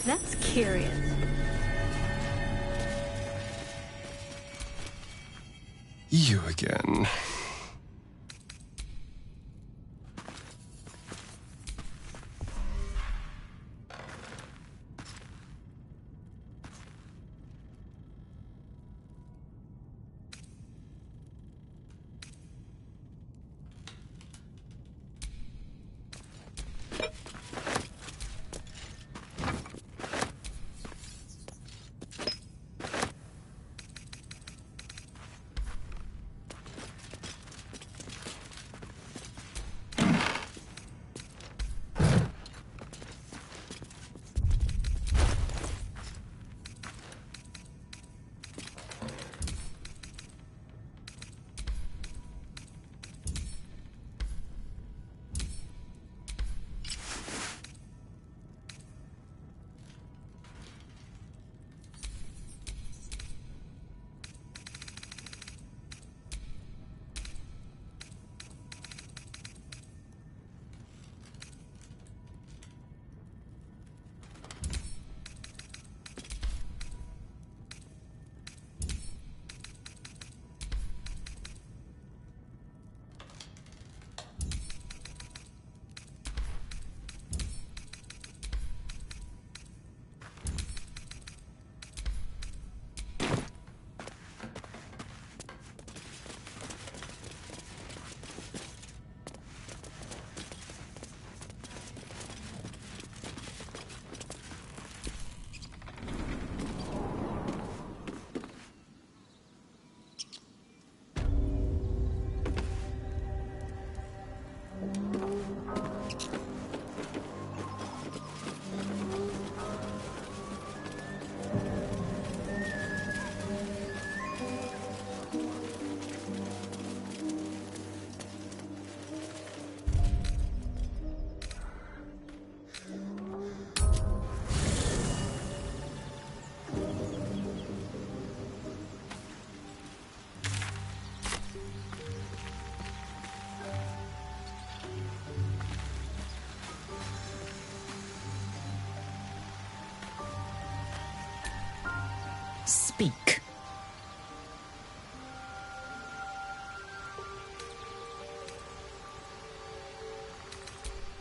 That's curious. You again.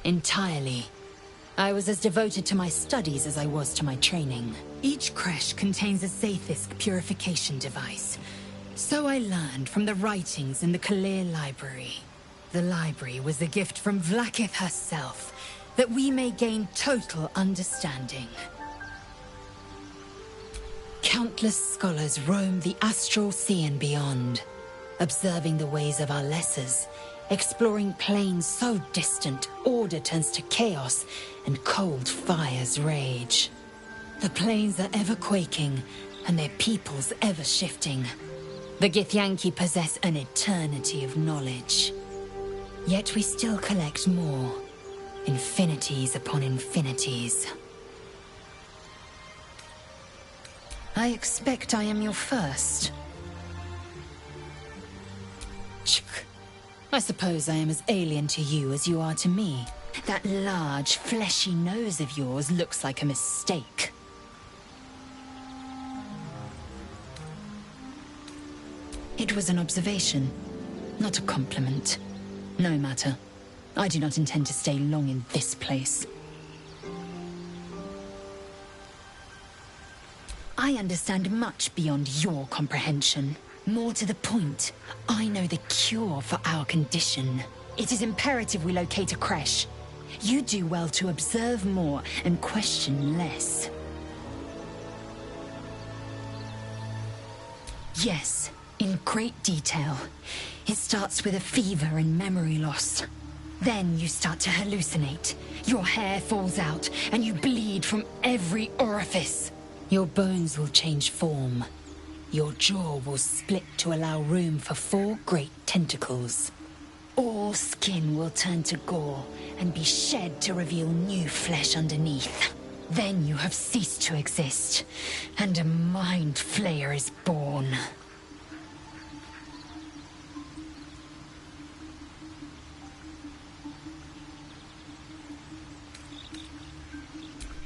Entirely. I was as devoted to my studies as I was to my training. Each creche contains a Zaithisk purification device. So I learned from the writings in the Kalir Library. The library was a gift from Vlaakith herself, that we may gain total understanding. Countless scholars roam the astral sea and beyond, observing the ways of our lessers, exploring planes so distant, order turns to chaos, and cold fires rage. The planes are ever quaking, and their peoples ever shifting. The Githyanki possess an eternity of knowledge. Yet we still collect more. Infinities upon infinities. I expect I am your first. I suppose I am as alien to you as you are to me. That large, fleshy nose of yours looks like a mistake. It was an observation, not a compliment. No matter. I do not intend to stay long in this place. I understand much beyond your comprehension. More to the point, I know the cure for our condition. It is imperative we locate a creche. You do well to observe more and question less. Yes, in great detail. It starts with a fever and memory loss. Then you start to hallucinate. Your hair falls out, and you bleed from every orifice. Your bones will change form. Your jaw will split to allow room for 4 great tentacles. All skin will turn to gore and be shed to reveal new flesh underneath. Then you have ceased to exist, and a mind flayer is born.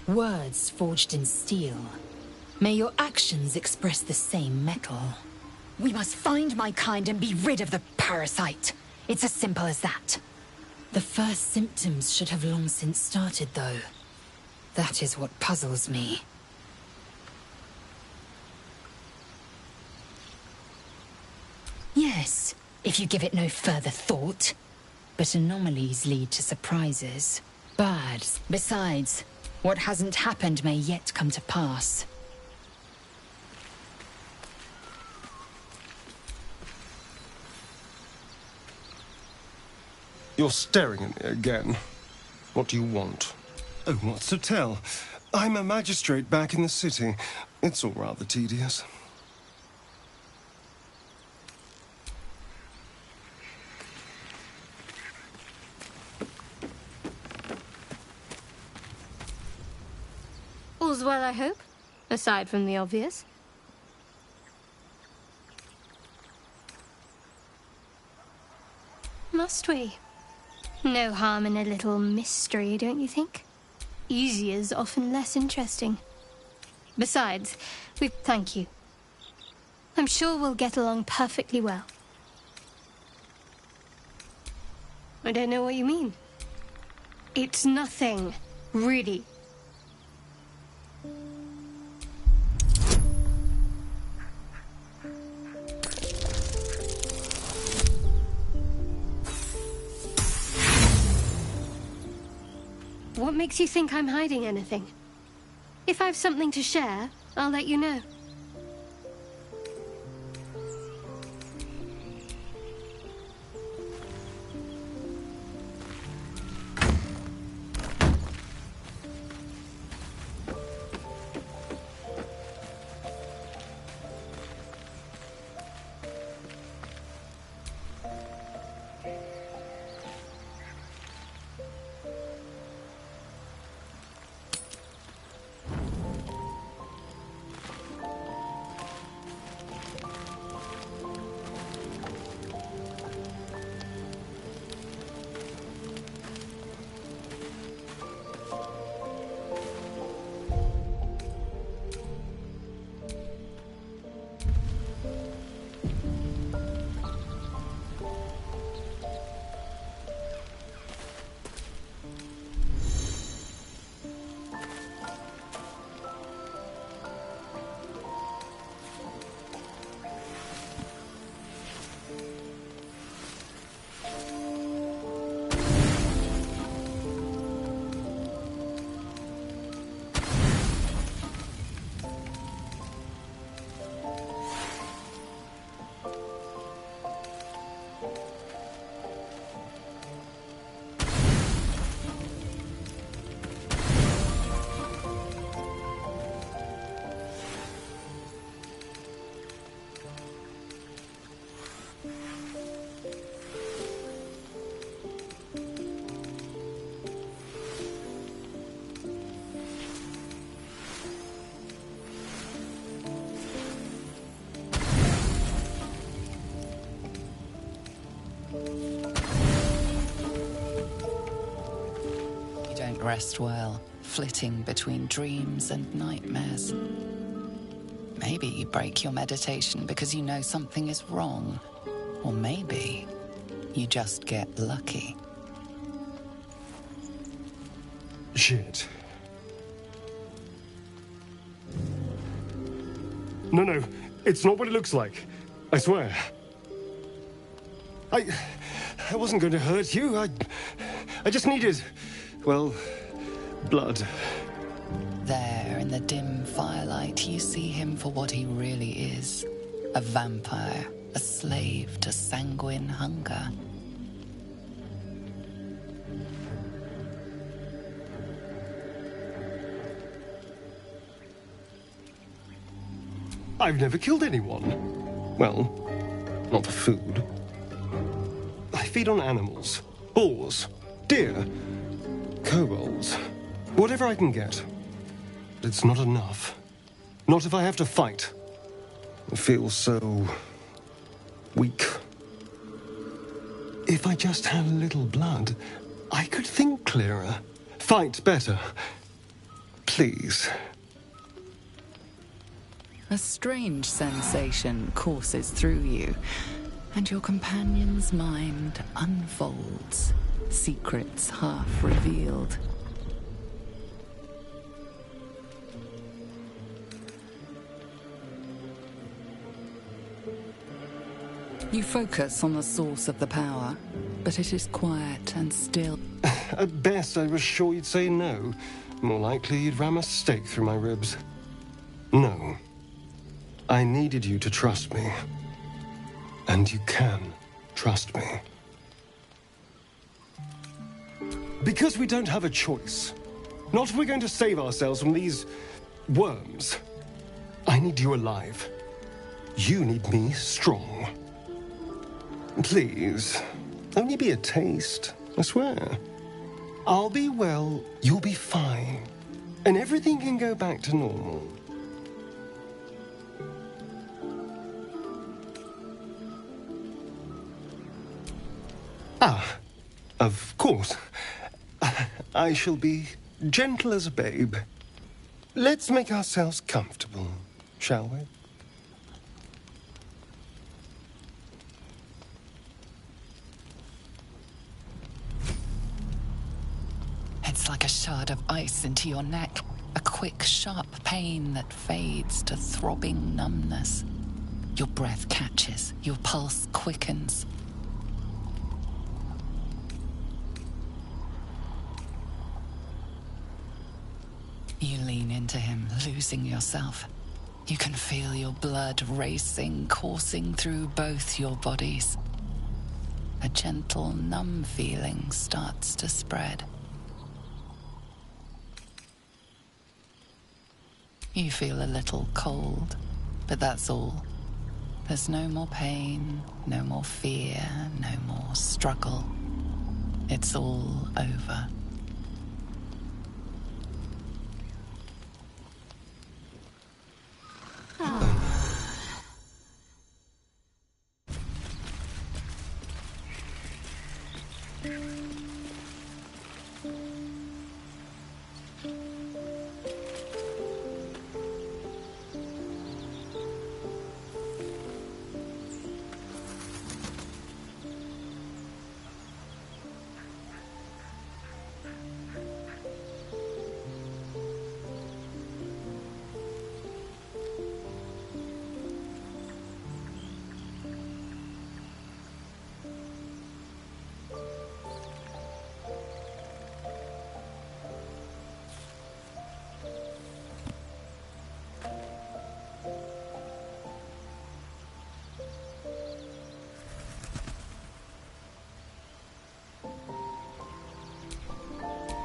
Words forged in steel. May your actions express the same metal. We must find my kind and be rid of the parasite. It's as simple as that. The first symptoms should have long since started, though. That is what puzzles me. Yes, if you give it no further thought. But anomalies lead to surprises. Bad. Besides, what hasn't happened may yet come to pass. You're staring at me again. What do you want? Oh, what's to tell? I'm a magistrate back in the city. It's all rather tedious. All's well, I hope, aside from the obvious. Must we? No harm in a little mystery, don't you think? Easier's often less interesting. Besides, thank you. I'm sure we'll get along perfectly well. I don't know what you mean. It's nothing, really. What makes you think I'm hiding anything? If I've something to share, I'll let you know. You don't rest well, flitting between dreams and nightmares. Maybe you break your meditation because you know something is wrong. Or maybe you just get lucky. Shit. No, it's not what it looks like. I swear. I wasn't going to hurt you. I just needed, well, blood. There, in the dim firelight, you see him for what he really is. A vampire, a slave to sanguine hunger. I've never killed anyone. Well, not for food. I feed on animals. Boars. Deer. Kobolds. Whatever I can get. But it's not enough. Not if I have to fight. I feel so... weak. If I just had a little blood, I could think clearer. Fight better. Please. A strange sensation courses through you, and your companion's mind unfolds, secrets half revealed. You focus on the source of the power, but it is quiet and still. At best, I was sure you'd say no. More likely, you'd ram a stake through my ribs. No. I needed you to trust me. And you can trust me. Because we don't have a choice. Not if we're going to save ourselves from these... worms. I need you alive. You need me strong. Please. Only be a taste, I swear. I'll be well, you'll be fine. And everything can go back to normal. Ah, of course. I shall be gentle as a babe. Let's make ourselves comfortable, shall we? It's like a shard of ice into your neck. A quick, sharp pain that fades to throbbing numbness. Your breath catches, your pulse quickens. You lean into him, losing yourself. You can feel your blood racing, coursing through both your bodies. A gentle, numb feeling starts to spread. You feel a little cold, but that's all. There's no more pain, no more fear, no more struggle. It's all over.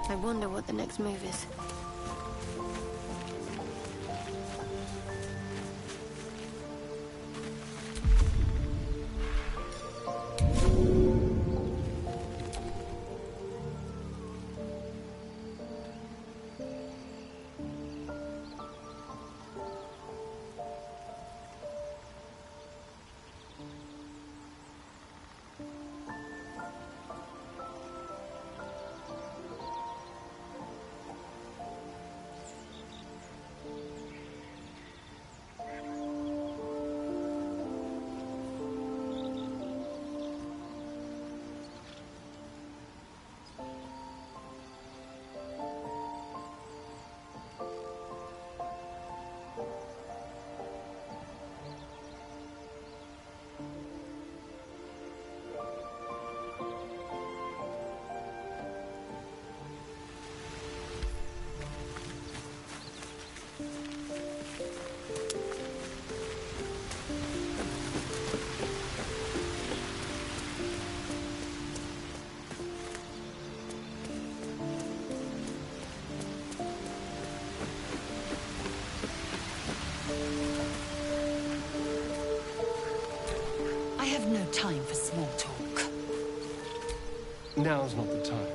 I wonder what the next move is. I've no time for small talk. Now's not the time.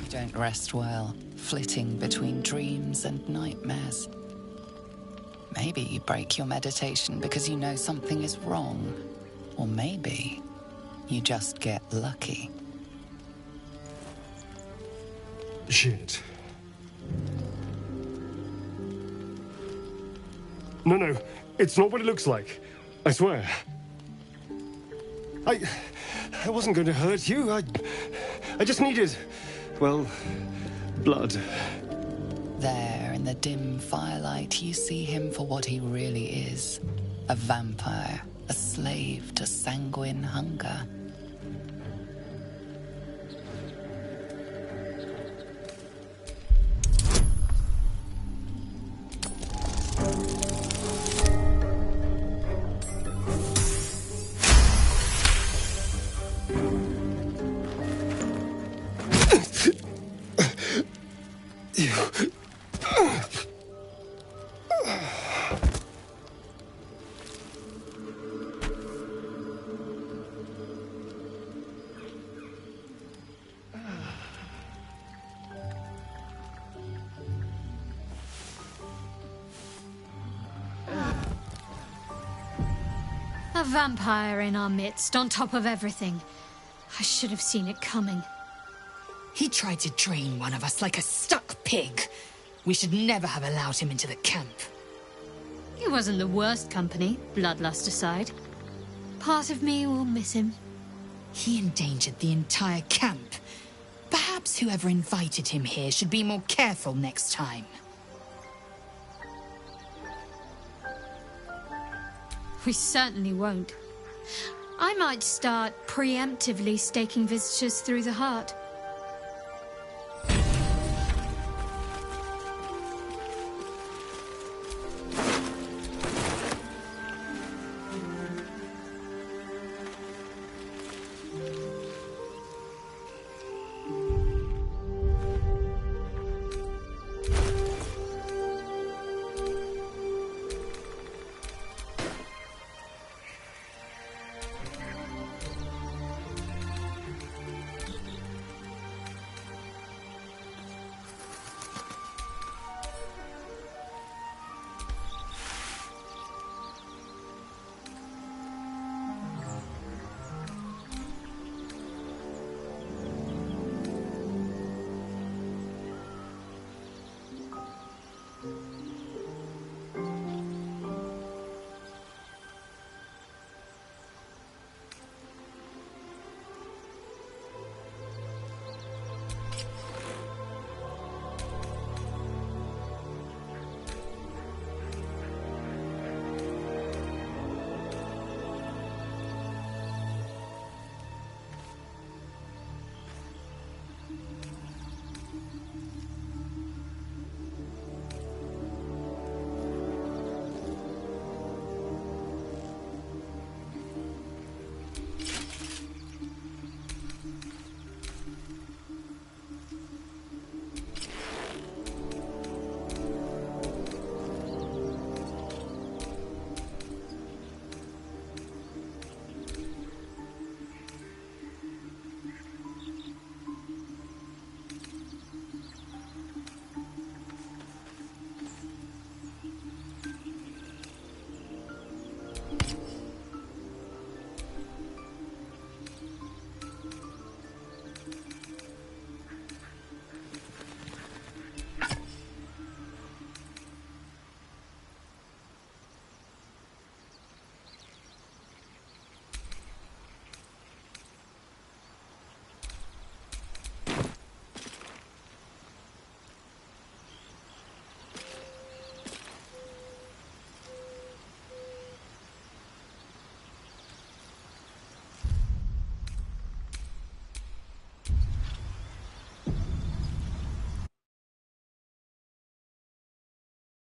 You don't rest well, flitting between dreams and nightmares. Maybe you break your meditation because you know something is wrong. Or maybe you just get lucky. Shit. No, it's not what it looks like. I swear. I wasn't going to hurt you. I just needed, well, blood. There, in the dim firelight, you see him for what he really is. A vampire, a slave to sanguine hunger. A vampire in our midst, on top of everything. I should have seen it coming. He tried to drain one of us like a stuck pig. We should never have allowed him into the camp. He wasn't the worst company, bloodlust aside. Part of me will miss him. He endangered the entire camp. Perhaps whoever invited him here should be more careful next time. We certainly won't. I might start preemptively staking visitors through the heart.